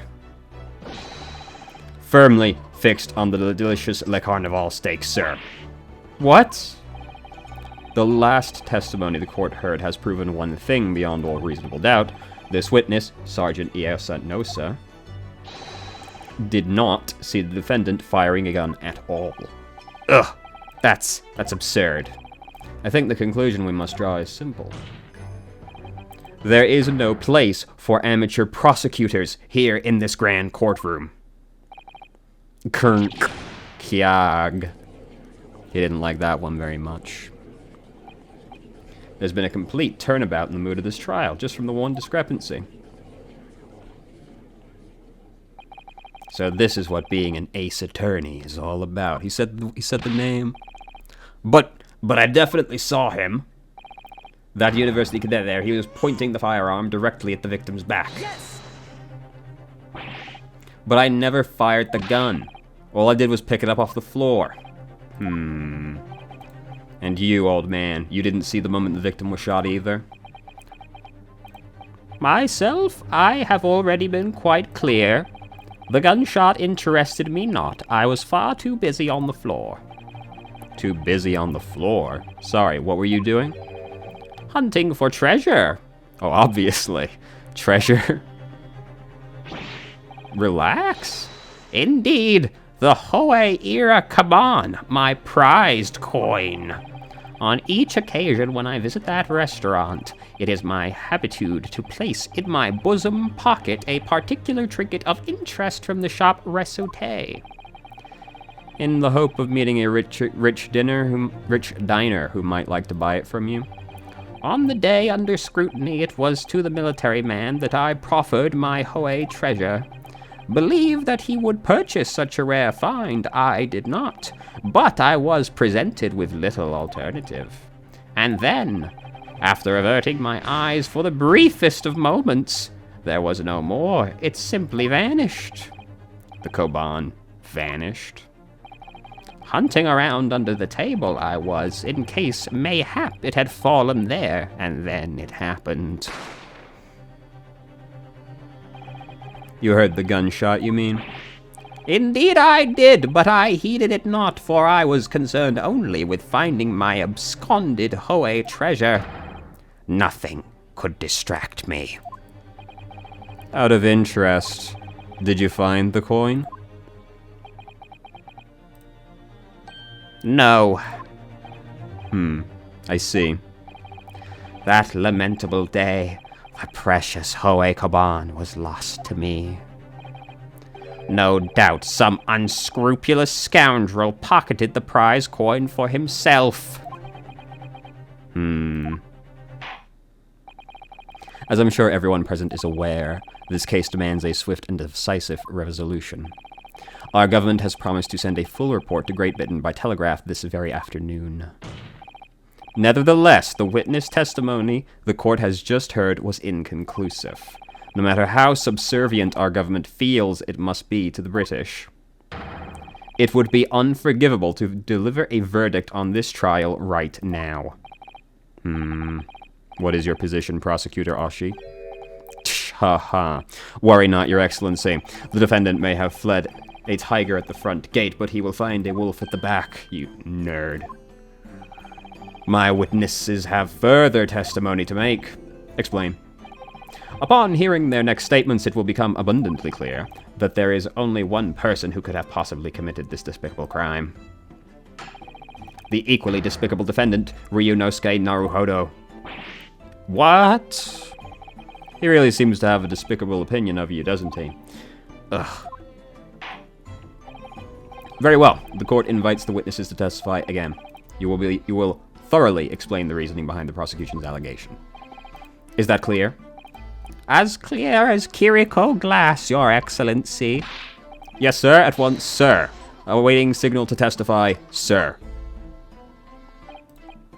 firmly fixed on the delicious Le Carnival steak, sir. What? The last testimony the court heard has proven one thing beyond all reasonable doubt. This witness, Sergeant Iosa Nosa, did not see the defendant firing a gun at all. Ugh, that's absurd. I think the conclusion we must draw is simple. There is no place for amateur prosecutors here in this grand courtroom. Kiag. He didn't like that one very much. There's been a complete turnabout in the mood of this trial, just from the one discrepancy. So this is what being an ace attorney is all about. He said the name. But I definitely saw him. That university cadet there, he was pointing the firearm directly at the victim's back. Yes. But I never fired the gun. All I did was pick it up off the floor. And you, old man, you didn't see the moment the victim was shot either? Myself, I have already been quite clear. The gunshot interested me not. I was far too busy on the floor. Too busy on the floor? Sorry, what were you doing? Hunting for treasure. Oh, obviously. Treasure? Relax. Indeed, the Hoei Era Kaban, my prized coin. On each occasion when I visit that restaurant, it is my habitude to place in my bosom pocket a particular trinket of interest from the shop Resauté, in the hope of meeting a rich diner who might like to buy it from you. On the day under scrutiny, it was to the military man that I proffered my Hoei treasure. Believe that he would purchase such a rare find, I did not, but I was presented with little alternative. And then, after averting my eyes for the briefest of moments, there was no more. It simply vanished. The Koban vanished. Hunting around under the table I was, in case mayhap it had fallen there, and then it happened. You heard the gunshot, you mean? Indeed I did, but I heeded it not, for I was concerned only with finding my absconded Hoei treasure. Nothing could distract me. Out of interest, did you find the coin? No. I see. That lamentable day, my precious Hoei Kaban was lost to me. No doubt some unscrupulous scoundrel pocketed the prize coin for himself. As I'm sure everyone present is aware, this case demands a swift and decisive resolution. Our government has promised to send a full report to Great Britain by telegraph this very afternoon. Nevertheless, the witness testimony the court has just heard was inconclusive, no matter how subservient our government feels it must be to the British. It would be unforgivable to deliver a verdict on this trial right now. What is your position, Prosecutor Oshi? Ha ha. Worry not, Your Excellency. The defendant may have fled a tiger at the front gate, but he will find a wolf at the back, you nerd. My witnesses have further testimony to make. Explain. Upon hearing their next statements, it will become abundantly clear that there is only one person who could have possibly committed this despicable crime. the equally despicable defendant, Ryunosuke Naruhodo. What? He really seems to have a despicable opinion of you, doesn't he? Ugh. Very well. The court invites the witnesses to testify again. You will thoroughly explain the reasoning behind the prosecution's allegation. Is that clear? As clear as Kiriko glass, Your Excellency. Yes, sir. At once, sir. Awaiting signal to testify, sir.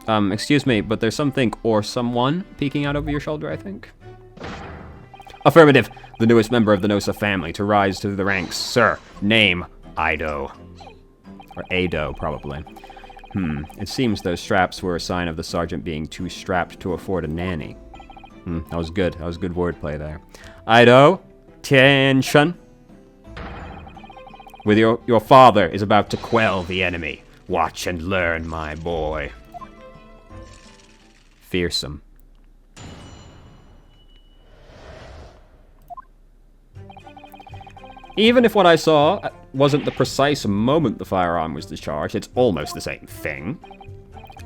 Excuse me, but there's something or someone peeking out over your shoulder, I think. Affirmative. The newest member of the Nosa family to rise to the ranks, sir. Name, Ido. Or Ado, probably. It seems those straps were a sign of the sergeant being too strapped to afford a nanny. That was good. That was good wordplay there. Ido, attention. With your father is about to quell the enemy. Watch and learn, my boy. Fearsome. Even if what I saw wasn't the precise moment the firearm was discharged, it's almost the same thing.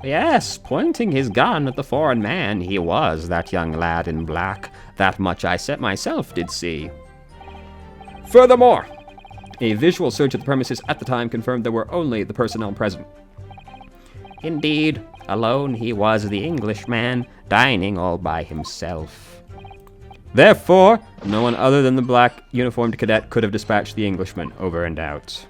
Yes, pointing his gun at the foreign man, he was that young lad in black. That much I myself did see. Furthermore, a visual search of the premises at the time confirmed there were only the personnel present. Indeed, alone he was the Englishman, dining all by himself. Therefore, no one other than the black uniformed cadet could have dispatched the Englishman. Over and out.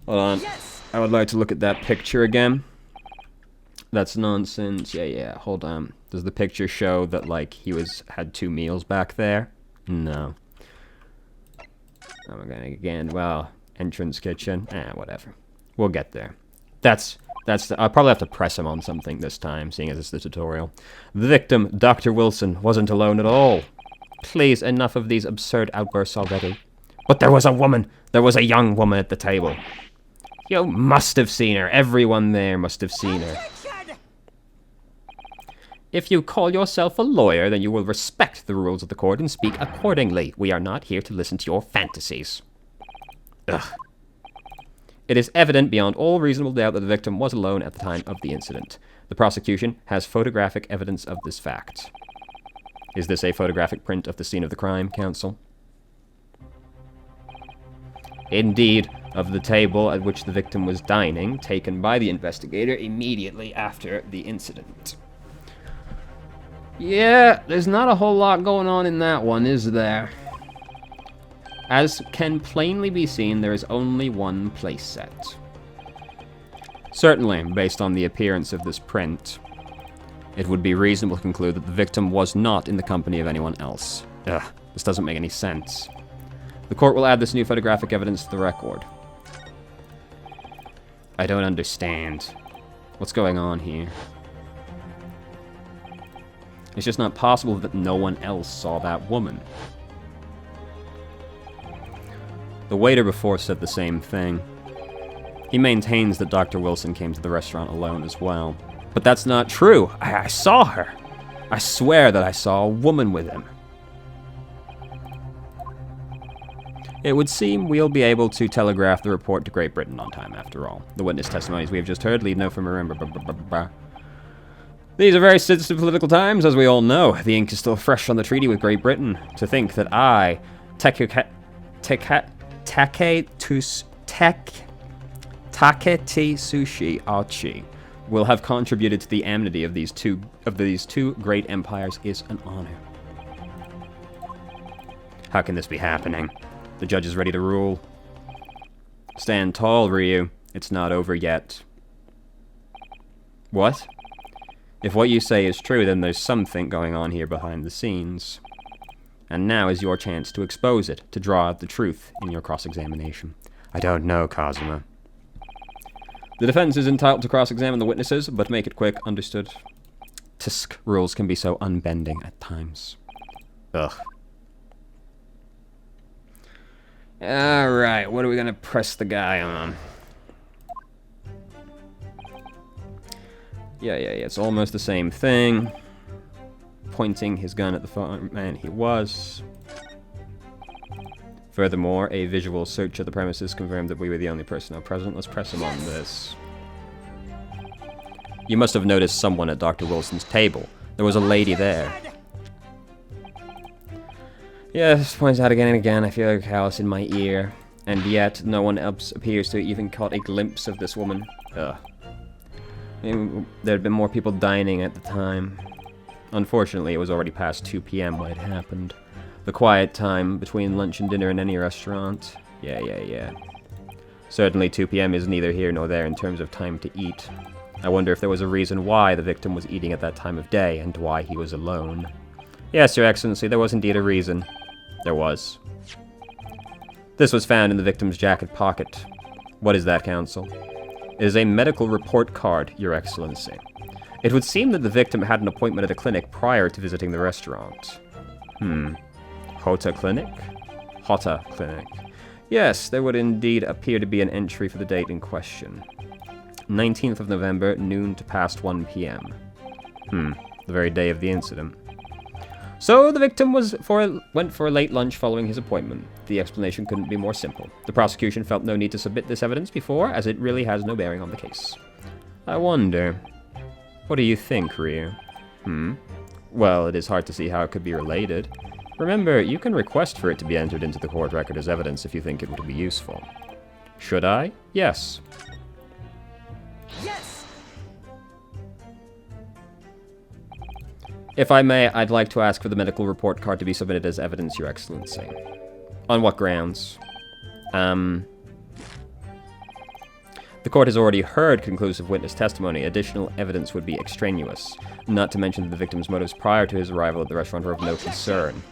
Hold on. Yes! I would like to look at that picture again. That's nonsense. Yeah, hold on. Does the picture show that, like, he had 2 meals back there? No. I'm gonna again, well, entrance kitchen. Whatever. We'll get there. I'll probably have to press him on something this time, seeing as it's the tutorial. The victim, Dr. Wilson, wasn't alone at all. Please, enough of these absurd outbursts already. But there was a woman. There was a young woman at the table. You must have seen her. Everyone there must have seen her. If you call yourself a lawyer, then you will respect the rules of the court and speak accordingly. We are not here to listen to your fantasies. Ugh. It is evident beyond all reasonable doubt that the victim was alone at the time of the incident. The prosecution has photographic evidence of this fact. Is this a photographic print of the scene of the crime, counsel? Indeed, of the table at which the victim was dining, taken by the investigator immediately after the incident. Yeah, there's not a whole lot going on in that one, is there? As can plainly be seen, there is only one place set. Certainly, based on the appearance of this print, it would be reasonable to conclude that the victim was not in the company of anyone else. Ugh, this doesn't make any sense. The court will add this new photographic evidence to the record. I don't understand. What's going on here? It's just not possible that no one else saw that woman. The waiter before said the same thing. He maintains that Dr. Wilson came to the restaurant alone as well. But that's not true. I saw her. I swear that I saw a woman with him. It would seem we'll be able to telegraph the report to Great Britain on time, after all. The witness testimonies we have just heard leave no firm remember. These are very sensitive political times, as we all know. The ink is still fresh on the treaty with Great Britain. To think that I, Takeshi Archie, will have contributed to the amity of these two great empires is an honor. How can this be happening? The judge is ready to rule. Stand tall, Ryu. It's not over yet. What? If what you say is true, then there's something going on here behind the scenes. And now is your chance to expose it, to draw out the truth in your cross-examination. I don't know, Kazuma. The defense is entitled to cross-examine the witnesses, but make it quick, understood? Tisk rules can be so unbending at times. Ugh. Alright, what are we gonna press the guy on? Yeah, it's almost the same thing. Pointing his gun at the man he was. Furthermore, a visual search of the premises confirmed that we were the only personnel present. Let's press him on this. You must have noticed someone at Dr. Wilson's table. There was a lady there. Yes, points out again and again. I feel like a callus in my ear. And yet, no one else appears to have even caught a glimpse of this woman. Ugh. Maybe there had been more people dining at the time. Unfortunately, it was already past 2 p.m. when it happened. The quiet time between lunch and dinner in any restaurant. Yeah. Certainly 2 p.m. is neither here nor there in terms of time to eat. I wonder if there was a reason why the victim was eating at that time of day, and why he was alone. Yes, Your Excellency, there was indeed a reason. There was. This was found in the victim's jacket pocket. What is that, Counsel? It is a medical report card, Your Excellency. It would seem that the victim had an appointment at a clinic prior to visiting the restaurant. Hota Clinic? Hota Clinic. Yes, there would indeed appear to be an entry for the date in question. 19th of November, noon to past 1 p.m. The very day of the incident. So the victim went for a late lunch following his appointment. The explanation couldn't be more simple. The prosecution felt no need to submit this evidence before, as it really has no bearing on the case. I wonder... What do you think, Ryu? Well, it is hard to see how it could be related. Remember, you can request for it to be entered into the court record as evidence if you think it would be useful. Should I? Yes. Yes! If I may, I'd like to ask for the medical report card to be submitted as evidence, Your Excellency. On what grounds? The court has already heard conclusive witness testimony. Additional evidence would be extraneous. Not to mention that the victim's motives prior to his arrival at the restaurant were of no concern.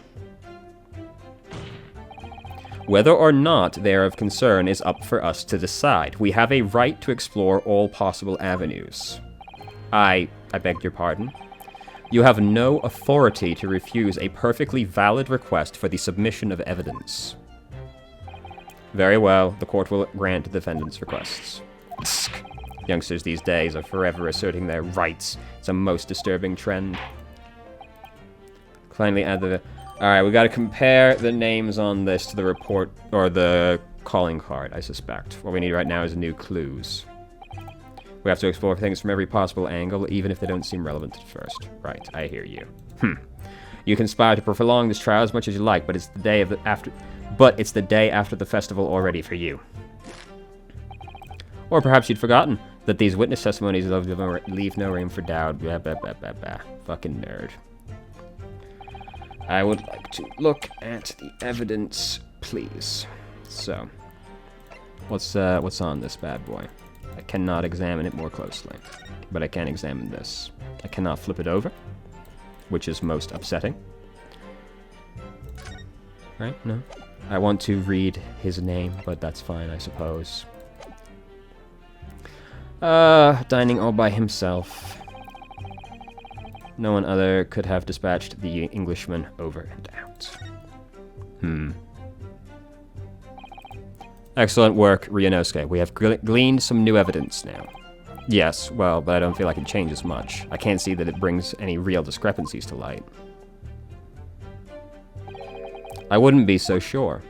Whether or not they are of concern is up for us to decide. We have a right to explore all possible avenues. I beg your pardon? You have no authority to refuse a perfectly valid request for the submission of evidence. Very well, the court will grant the defendant's requests. Youngsters these days are forever asserting their rights. It's a most disturbing trend. Kindly add the... Alright, we gotta compare the names on this to the report, or the calling card, I suspect. What we need right now is new clues. We have to explore things from every possible angle, even if they don't seem relevant at first. Right, I hear you. You conspire to prolong this trial as much as you like, but it's the day after the festival already for you. Or perhaps you'd forgotten that these witness testimonies leave no room for doubt. Blah, blah, blah, blah, blah. Fucking nerd. I would like to look at the evidence, please. So, what's on this bad boy? I cannot examine it more closely, but I can examine this. I cannot flip it over, which is most upsetting. Right? No? I want to read his name, but that's fine, I suppose. Dining all by himself. No one other could have dispatched the Englishman over and out. Excellent work, Ryunosuke. We have gleaned some new evidence now. Yes, well, but I don't feel like it changes much. I can't see that it brings any real discrepancies to light. I wouldn't be so sure.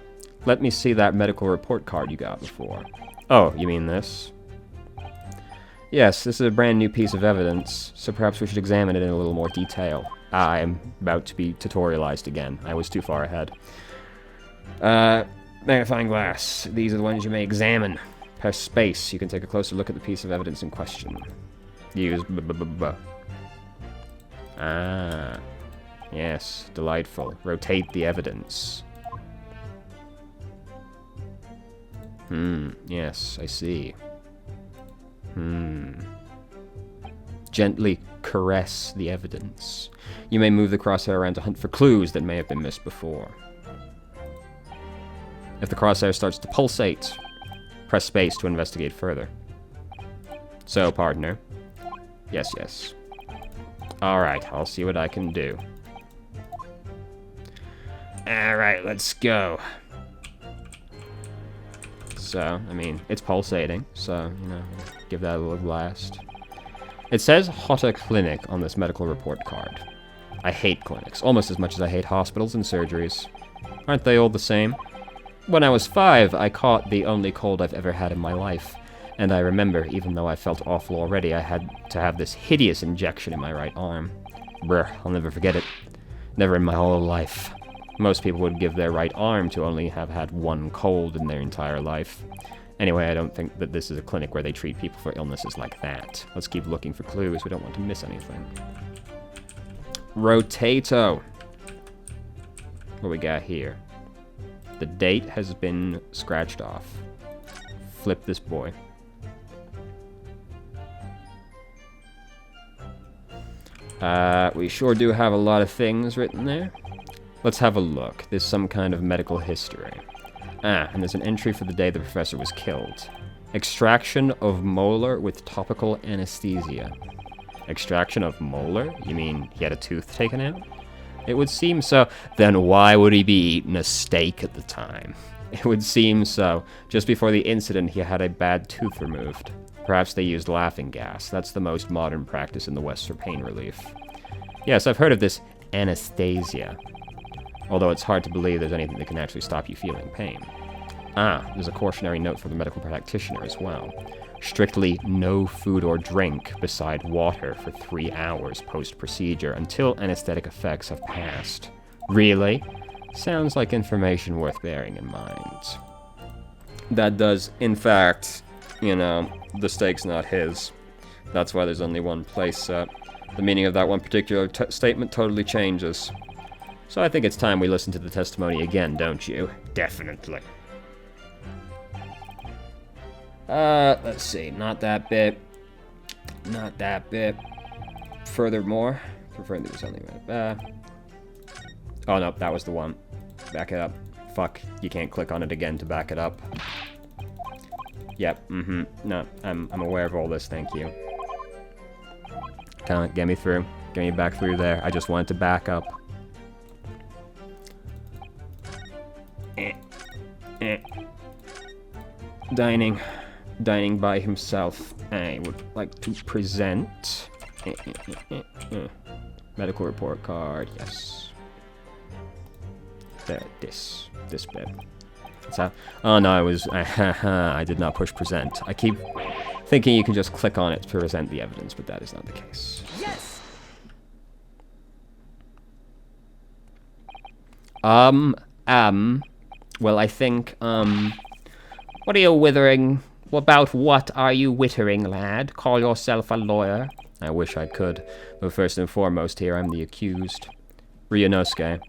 Let me see that medical report card you got before. Oh, you mean this? Yes, this is a brand new piece of evidence, so perhaps we should examine it in a little more detail. I am about to be tutorialized again. I was too far ahead. Magnifying glass. These are the ones you may examine. Press space. You can take a closer look at the piece of evidence in question. Use Ah. Yes, delightful. Rotate the evidence. Yes, I see. Gently caress the evidence. You may move the crosshair around to hunt for clues that may have been missed before. If the crosshair starts to pulsate, press space to investigate further. So, partner. Yes. Alright, I'll see what I can do. Alright, let's go. So, I mean, it's pulsating, so, you know, give that a little blast. It says Hota Clinic on this medical report card. I hate clinics, almost as much as I hate hospitals and surgeries. Aren't they all the same? When I was 5, I caught the only cold I've ever had in my life. And I remember, even though I felt awful already, I had to have this hideous injection in my right arm. Brr, I'll never forget it. Never in my whole life. Most people would give their right arm to only have had one cold in their entire life. Anyway, I don't think that this is a clinic where they treat people for illnesses like that. Let's keep looking for clues. We don't want to miss anything. Rotato. What we got here? The date has been scratched off. Flip this boy. We sure do have a lot of things written there. Let's have a look. There's some kind of medical history. And there's an entry for the day the professor was killed. Extraction of molar with topical anesthesia. Extraction of molar? You mean he had a tooth taken out? It would seem so. Then why would he be eating a steak at the time? It would seem so. Just before the incident, he had a bad tooth removed. Perhaps they used laughing gas. That's the most modern practice in the West for pain relief. Yes, I've heard of this anesthesia. Although it's hard to believe there's anything that can actually stop you feeling pain. There's a cautionary note for the medical practitioner as well. Strictly no food or drink beside water for 3 hours post-procedure until anesthetic effects have passed. Really? Sounds like information worth bearing in mind. That does, in fact, you know, the steak's not his. That's why there's only one place set. The meaning of that one particular statement totally changes. So I think it's time we listen to the testimony again, don't you? Definitely. Let's see. Not that bit. Not that bit. Furthermore. Preferring there was only oh, no. That was the one. Back it up. Fuck. You can't click on it again to back it up. Yep. No. I'm aware of all this. Thank you. Come on. Get me through. Get me back through there. I just wanted to back up. Dining by himself. I would like to present medical report card. Yes. This bit. Oh no, I was. I did not push present. I keep thinking you can just click on it to present the evidence, but that is not the case. Yes. Well, I think, what are you withering? About what are you wittering, lad? Call yourself a lawyer? I wish I could, but first and foremost here, I'm the accused. Ryunosuke.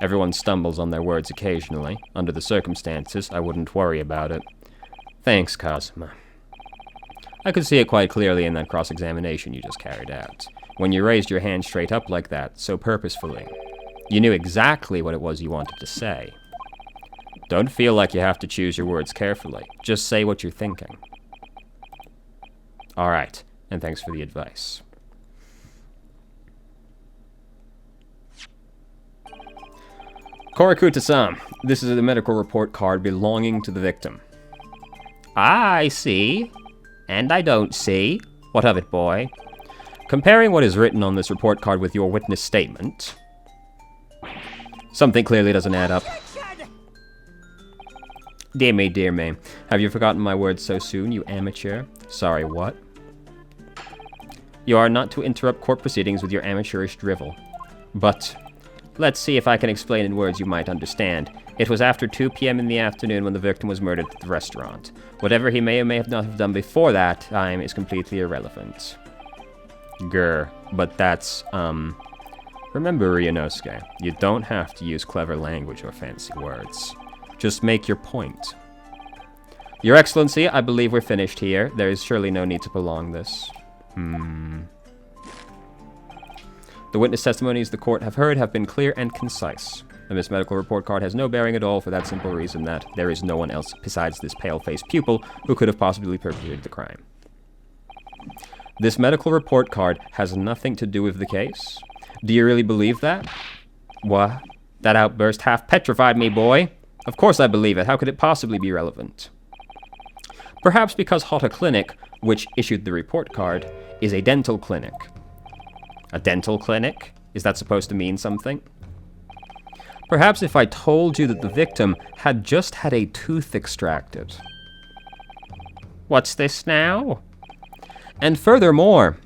Everyone stumbles on their words occasionally. Under the circumstances, I wouldn't worry about it. Thanks, Kazuma. I could see it quite clearly in that cross-examination you just carried out. When you raised your hand straight up like that, so purposefully. You knew exactly what it was you wanted to say. Don't feel like you have to choose your words carefully. Just say what you're thinking. Alright, and thanks for the advice. Korakuta-san, this is a medical report card belonging to the victim. I see. And I don't see. What of it, boy? Comparing what is written on this report card with your witness statement, something clearly doesn't add up. Dear me, dear me. Have you forgotten my words so soon, you amateur? Sorry, what? You are not to interrupt court proceedings with your amateurish drivel. But let's see if I can explain in words you might understand. It was after 2 p.m. in the afternoon when the victim was murdered at the restaurant. Whatever he may or may have not have done before that time is completely irrelevant. Grr. But that's, remember, Ryunosuke, you don't have to use clever language or fancy words. Just make your point. Your Excellency, I believe we're finished here. There is surely no need to prolong this. The witness testimonies the court have heard have been clear and concise. This medical report card has no bearing at all for that simple reason that there is no one else besides this pale-faced pupil who could have possibly perpetrated the crime. This medical report card has nothing to do with the case? Do you really believe that? What? That outburst half petrified me, boy. Of course I believe it. How could it possibly be relevant? Perhaps because Hotta Clinic, which issued the report card, is a dental clinic. A dental clinic? Is that supposed to mean something? Perhaps if I told you that the victim had just had a tooth extracted. What's this now? And furthermore,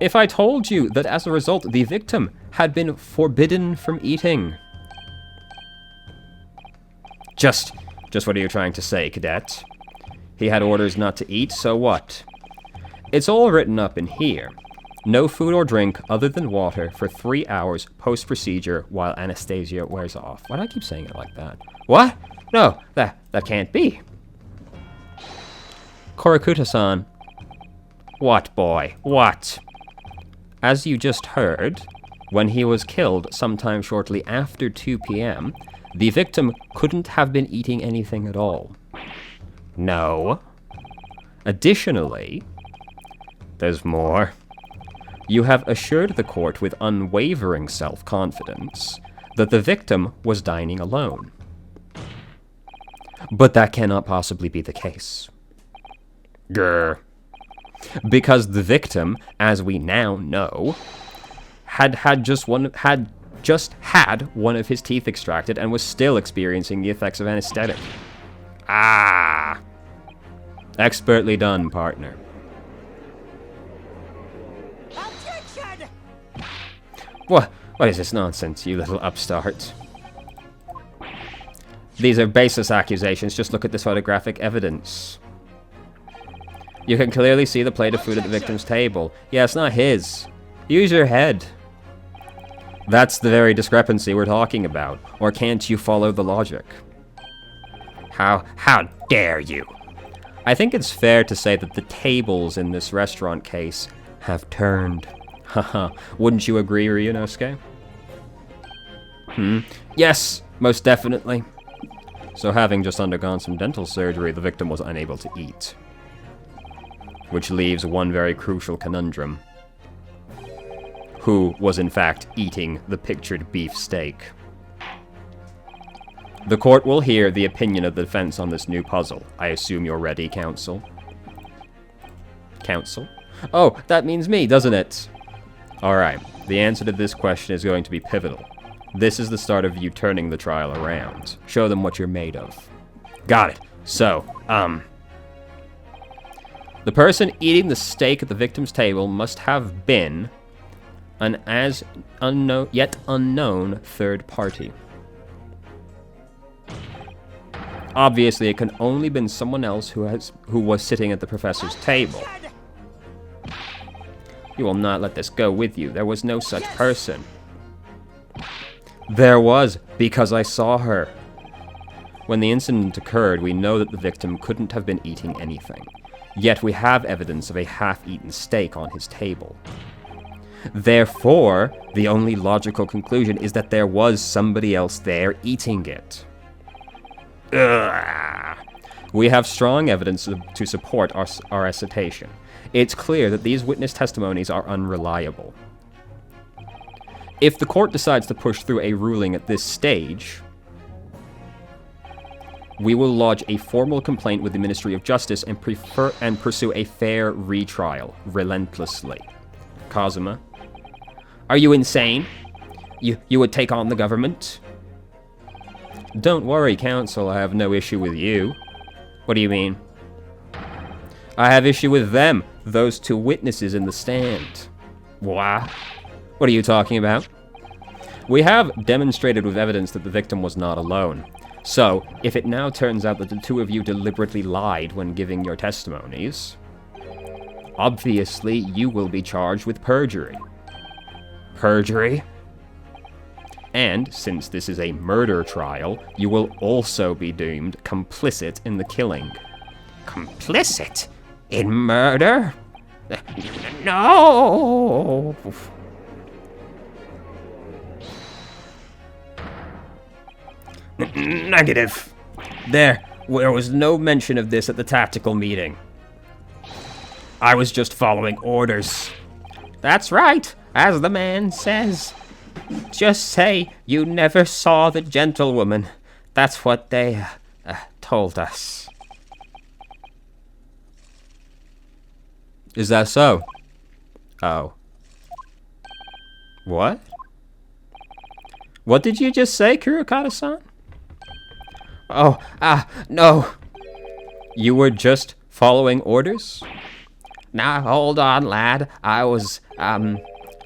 if I told you that as a result the victim had been forbidden from eating. Just what are you trying to say, cadet? He had orders not to eat, so what? It's all written up in here. No food or drink other than water for 3 hours post-procedure while anesthesia wears off. Why do I keep saying it like that? What? No, that can't be. Korakuta-san. What, boy? What? As you just heard, when he was killed sometime shortly after 2 p.m., the victim couldn't have been eating anything at all. No. Additionally, there's more. You have assured the court with unwavering self-confidence that the victim was dining alone. But that cannot possibly be the case. Grr. Because the victim, as we now know, had just had one of his teeth extracted and was still experiencing the effects of anesthetic. Ah! Expertly done, partner. Objection! What is this nonsense, you little upstart? These are baseless accusations. Just look at this photographic evidence. You can clearly see the plate of food at the victim's table. Yeah, it's not his. Use your head. That's the very discrepancy we're talking about. Or can't you follow the logic? How dare you? I think it's fair to say that the tables in this restaurant case have turned. Haha, wouldn't you agree, Ryunosuke? Yes, most definitely. So having just undergone some dental surgery, the victim was unable to eat. Which leaves one very crucial conundrum. Who was in fact eating the pictured beef steak? The court will hear the opinion of the defense on this new puzzle. I assume you're ready, counsel? Counsel? Oh, that means me, doesn't it? Alright, the answer to this question is going to be pivotal. This is the start of you turning the trial around. Show them what you're made of. Got it. So, the person eating the steak at the victim's table must have been an yet unknown third party. Obviously, it can only been someone else who was sitting at the professor's table. You will not let this go with you. There was no such person. There was, because I saw her. When the incident occurred, we know that the victim couldn't have been eating anything. Yet we have evidence of a half-eaten steak on his table. Therefore, the only logical conclusion is that there was somebody else there eating it. Ugh. We have strong evidence to support our assertion. It's clear that these witness testimonies are unreliable. If the court decides to push through a ruling at this stage, we will lodge a formal complaint with the Ministry of Justice and pursue a fair retrial, relentlessly. Kazuma, are you insane? You would take on the government? Don't worry, counsel, I have no issue with you. What do you mean? I have issue with them, those two witnesses in the stand. What? What are you talking about? We have demonstrated with evidence that the victim was not alone. So, if it now turns out that the two of you deliberately lied when giving your testimonies, obviously you will be charged with perjury. Perjury? And, since this is a murder trial, you will also be deemed complicit in the killing. Complicit? In murder? No! Negative. There was no mention of this at the tactical meeting. I was just following orders. That's right, as the man says. Just say you never saw the gentlewoman. That's what they told us. Is that so? Oh. What? What did you just say, Kurokata-san? Oh, no. You were just following orders? Now, hold on, lad. I was,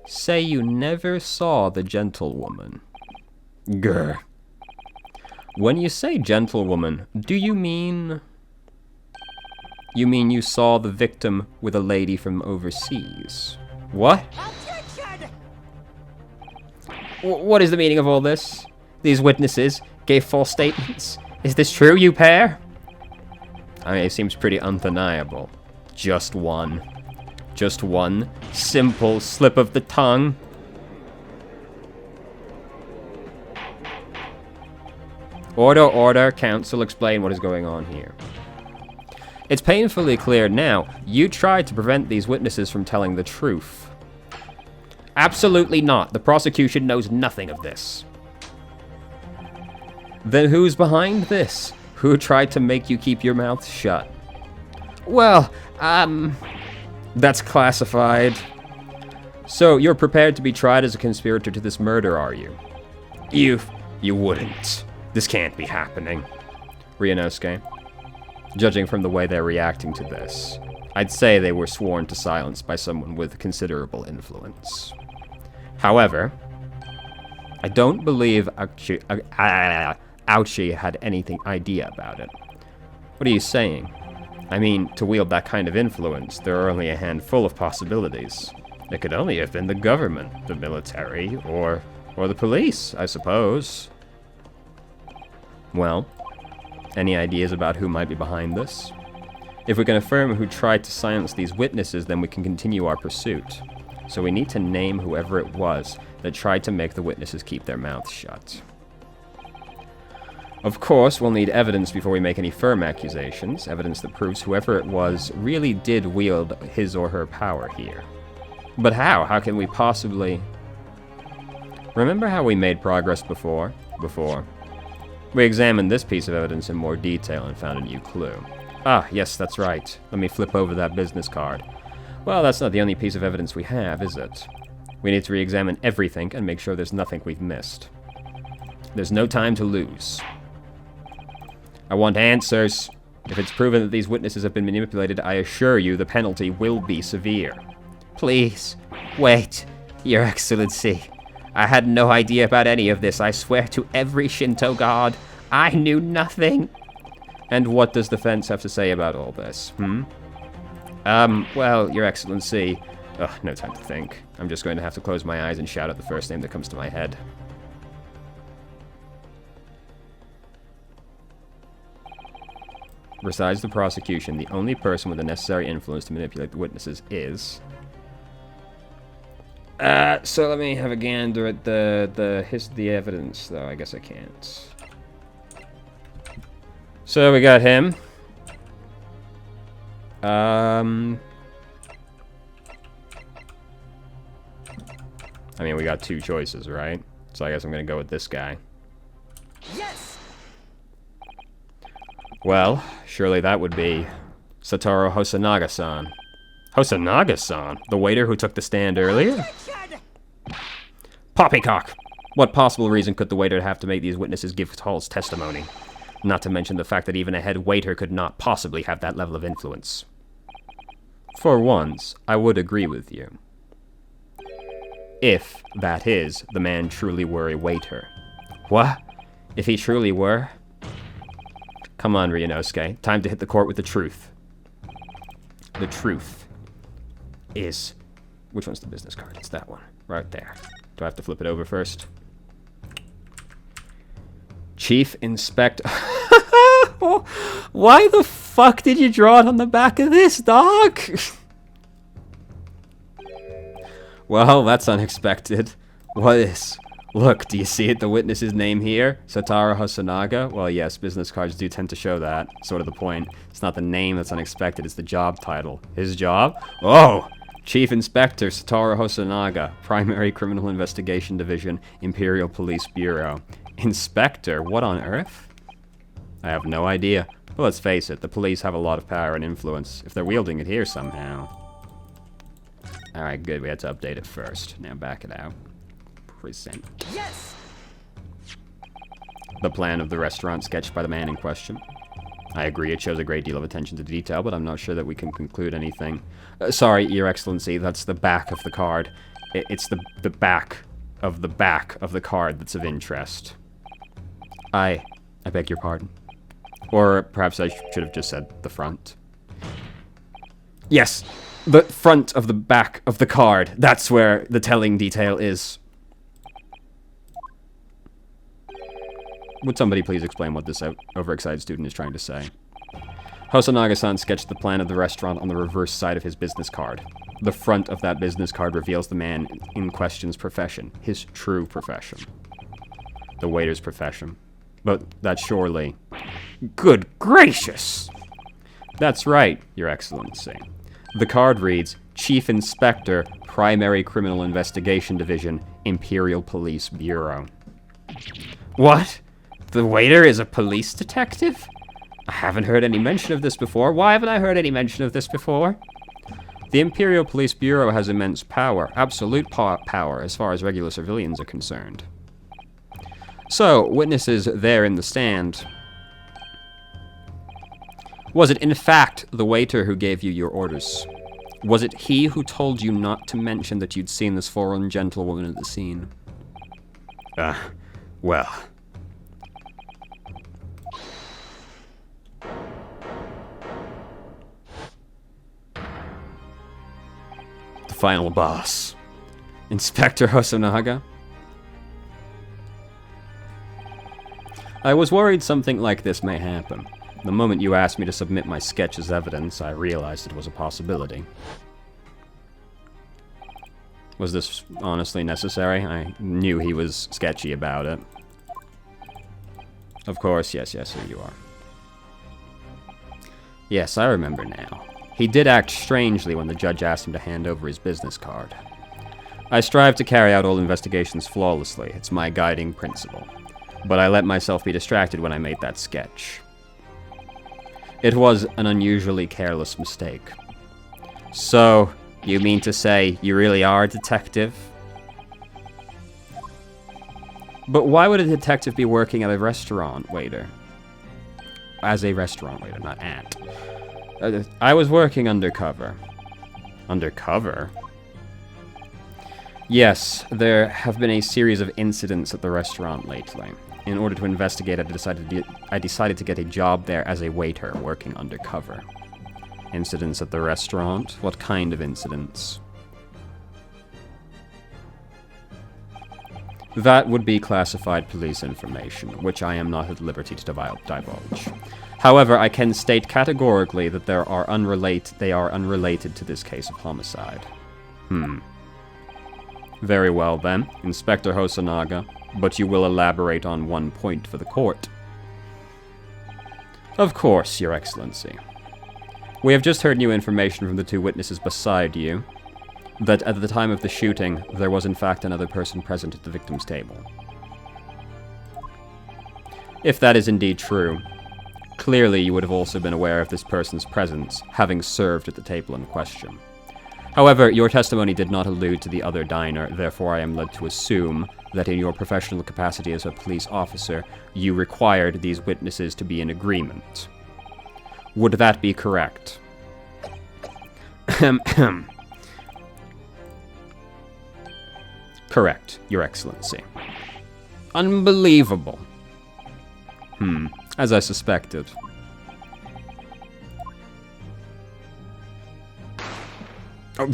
Say you never saw the gentlewoman. Grr. When you say gentlewoman, do you mean... You mean you saw the victim with a lady from overseas? What? Objection! What is the meaning of all this? These witnesses gave false statements. Is this true, you pair? I mean, it seems pretty undeniable. Just one. Just one simple slip of the tongue. Order, order. Counsel, explain what is going on here. It's painfully clear now, you tried to prevent these witnesses from telling the truth. Absolutely not. The prosecution knows nothing of this. Then who's behind this? Who tried to make you keep your mouth shut? Well, That's classified. So, you're prepared to be tried as a conspirator to this murder, are you? You wouldn't. This can't be happening. Ryunosuke. Judging from the way they're reacting to this, I'd say they were sworn to silence by someone with considerable influence. However, I don't believe Aoshi had anything idea about it. What are you saying? I mean, to wield that kind of influence, there are only a handful of possibilities. It could only have been the government, the military, or the police, I suppose. Well, any ideas about who might be behind this? If we can affirm who tried to silence these witnesses, then we can continue our pursuit. So we need to name whoever it was that tried to make the witnesses keep their mouths shut. Of course, we'll need evidence before we make any firm accusations, evidence that proves whoever it was really did wield his or her power here. But how? How can we possibly... Remember how we made progress before? We examined this piece of evidence in more detail and found a new clue. Ah, yes, that's right. Let me flip over that business card. Well, that's not the only piece of evidence we have, is it? We need to re-examine everything and make sure there's nothing we've missed. There's no time to lose. I want answers. If it's proven that these witnesses have been manipulated, I assure you the penalty will be severe. Please, wait, Your Excellency. I had no idea about any of this. I swear to every Shinto god, I knew nothing. And what does the defense have to say about all this, Well, Your Excellency... Ugh, no time to think. I'm just going to have to close my eyes and shout out the first name that comes to my head. Besides the prosecution, the only person with the necessary influence to manipulate the witnesses is... So let me have a gander at the evidence, though. I guess I can't. So we got him. I mean, we got two choices, right? So I guess I'm gonna go with this guy. Yes. Well, surely that would be Satoru Hosonaga-san. Hosonaga-san? The waiter who took the stand earlier? Objection! Poppycock! What possible reason could the waiter have to make these witnesses give false testimony? Not to mention the fact that even a head waiter could not possibly have that level of influence. For once, I would agree with you. If, that is, the man truly were a waiter. What? If he truly were? Come on, Ryunosuke. Time to hit the court with the truth. The truth is... Which one's the business card? It's that one. Right there. Do I have to flip it over first? Chief Inspector... Why the fuck did you draw it on the back of this, dog? Well, that's unexpected. What is? Look, do you see it? The witness's name here? Satoru Hosonaga? Well, yes, business cards do tend to show that. Sort of the point. It's not the name that's unexpected, it's the job title. His job? Oh! Chief Inspector Satoru Hosonaga, Primary Criminal Investigation Division, Imperial Police Bureau. Inspector? What on earth? I have no idea. But let's face it, the police have a lot of power and influence, if they're wielding it here somehow. Alright, good. We had to update it first. Now back it out. Present. Yes. The plan of the restaurant sketched by the man in question. I agree, it shows a great deal of attention to detail, but I'm not sure that we can conclude anything. Sorry, Your Excellency, that's the back of the card. It's the back of the card that's of interest. I beg your pardon. Or perhaps I should have just said the front. Yes, the front of the back of the card. That's where the telling detail is. Would somebody please explain what this overexcited student is trying to say? Hosonaga-san sketched the plan of the restaurant on the reverse side of his business card. The front of that business card reveals the man in question's profession, his true profession. The waiter's profession. But that's surely... Good gracious! That's right, Your Excellency. The card reads, Chief Inspector, Primary Criminal Investigation Division, Imperial Police Bureau. What? The waiter is a police detective? I haven't heard any mention of this before. Why haven't I heard any mention of this before? The Imperial Police Bureau has immense power, absolute power, as far as regular civilians are concerned. So, witnesses there in the stand. Was it in fact the waiter who gave you your orders? Was it he who told you not to mention that you'd seen this foreign gentlewoman at the scene? Well... The final boss. Inspector Hosonaga? I was worried something like this may happen. The moment you asked me to submit my sketch as evidence, I realized it was a possibility. Was this honestly necessary? I knew he was sketchy about it. Of course, yes, here you are. Yes, I remember now. He did act strangely when the judge asked him to hand over his business card. I strive to carry out all investigations flawlessly. It's my guiding principle. But I let myself be distracted when I made that sketch. It was an unusually careless mistake. So, you mean to say you really are a detective? But why would a detective be working at a restaurant waiter? As a restaurant waiter, not at. I was working undercover. Undercover? Yes, there have been a series of incidents at the restaurant lately. In order to investigate, I decided to get a job there as a waiter, working undercover. Incidents at the restaurant? What kind of incidents? That would be classified police information, which I am not at liberty to divulge. However, I can state categorically that they are unrelated to this case of homicide. Very well then, Inspector Hosonaga, but you will elaborate on one point for the court. Of course, Your Excellency. We have just heard new information from the two witnesses beside you, that at the time of the shooting, there was in fact another person present at the victim's table. If that is indeed true, clearly you would have also been aware of this person's presence, having served at the table in question. However, your testimony did not allude to the other diner, therefore I am led to assume that in your professional capacity as a police officer, you required these witnesses to be in agreement. Would that be correct? Correct, Your Excellency. Unbelievable. As I suspected. I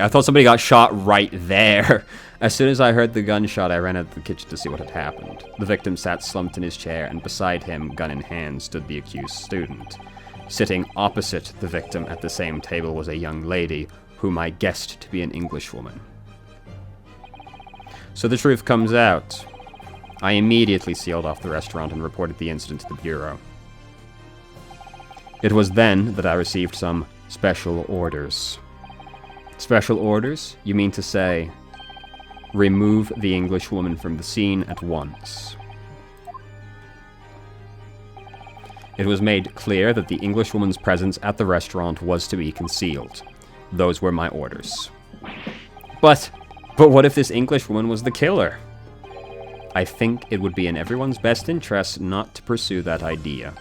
thought somebody got shot right there. As soon as I heard the gunshot, I ran out of the kitchen to see what had happened. The victim sat slumped in his chair, and beside him, gun in hand, stood the accused student. Sitting opposite the victim at the same table was a young lady, whom I guessed to be an Englishwoman. So the truth comes out. I immediately sealed off the restaurant and reported the incident to the Bureau. It was then that I received some special orders. Special orders? You mean to say, remove the Englishwoman from the scene at once. It was made clear that the Englishwoman's presence at the restaurant was to be concealed. Those were my orders. But But what if this English woman was the killer? I think it would be in everyone's best interest not to pursue that idea.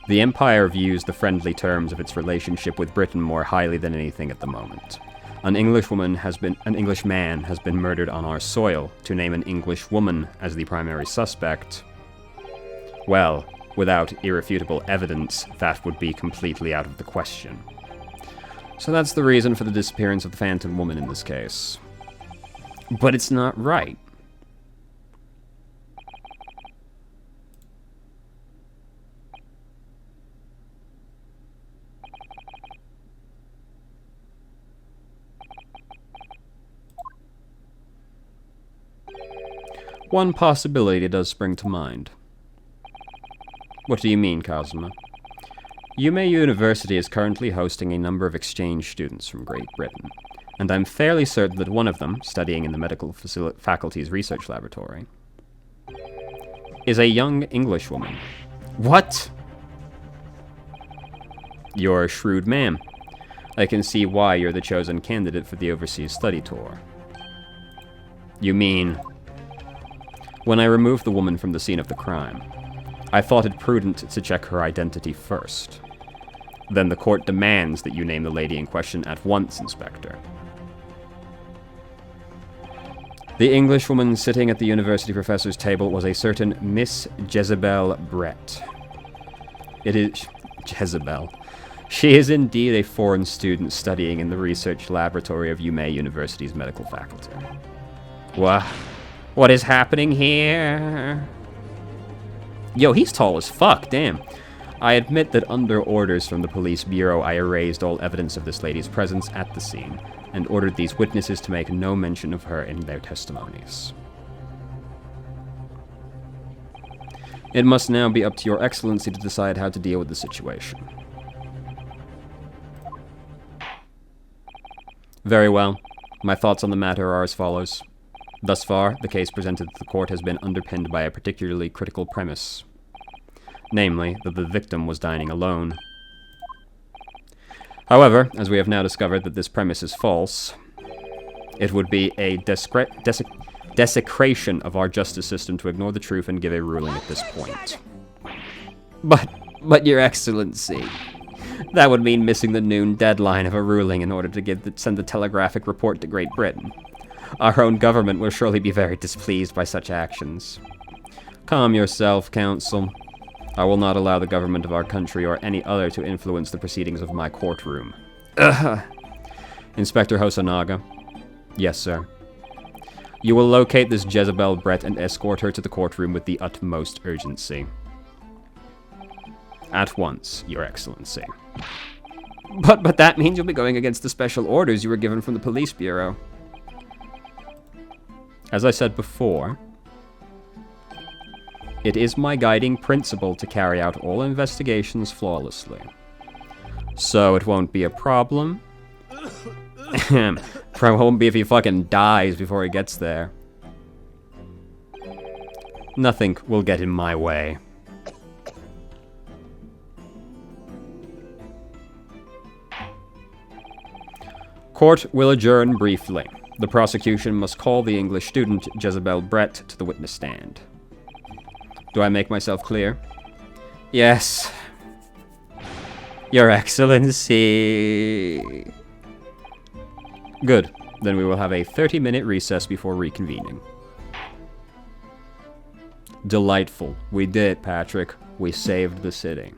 The Empire views the friendly terms of its relationship with Britain more highly than anything at the moment. An English man has been murdered on our soil. To name an English woman as the primary suspect, well, without irrefutable evidence, that would be completely out of the question. So that's the reason for the disappearance of the Phantom Woman in this case. But it's not right. One possibility does spring to mind. What do you mean, Kazuma? Yume University is currently hosting a number of exchange students from Great Britain, and I'm fairly certain that one of them, studying in the medical faculty's research laboratory, is a young English woman. What? You're a shrewd man. I can see why you're the chosen candidate for the overseas study tour. You mean... When I removed the woman from the scene of the crime, I thought it prudent to check her identity first. Then the court demands that you name the lady in question at once, Inspector. The Englishwoman sitting at the university professor's table was a certain Miss Jezebel Brett. It is... Jezebel. She is indeed a foreign student studying in the research laboratory of Yume University's medical faculty. What is happening here? Yo, he's tall as fuck, damn. I admit that under orders from the police bureau, I erased all evidence of this lady's presence at the scene, and ordered these witnesses to make no mention of her in their testimonies. It must now be up to your excellency to decide how to deal with the situation. Very well. My thoughts on the matter are as follows. Thus far, the case presented to the court has been underpinned by a particularly critical premise. Namely, that the victim was dining alone. However, as we have now discovered that this premise is false, it would be a desecration of our justice system to ignore the truth and give a ruling at this point. But Your Excellency, that would mean missing the noon deadline of a ruling in order to send the telegraphic report to Great Britain. Our own government will surely be very displeased by such actions. Calm yourself, Counsel. I will not allow the government of our country or any other to influence the proceedings of my courtroom. Inspector Hosonaga. Yes, sir. You will locate this Jezebel Brett and escort her to the courtroom with the utmost urgency. At once, Your Excellency. But that means you'll be going against the special orders you were given from the police bureau. As I said before, it is my guiding principle to carry out all investigations flawlessly. So it won't be a problem. Probably won't be if he fucking dies before he gets there. Nothing will get in my way. Court will adjourn briefly. The prosecution must call the English student, Jezebel Brett, to the witness stand. Do I make myself clear? Yes. Your Excellency. Good. Then we will have a 30-minute recess before reconvening. Delightful. We did it, Patrick. We saved the city.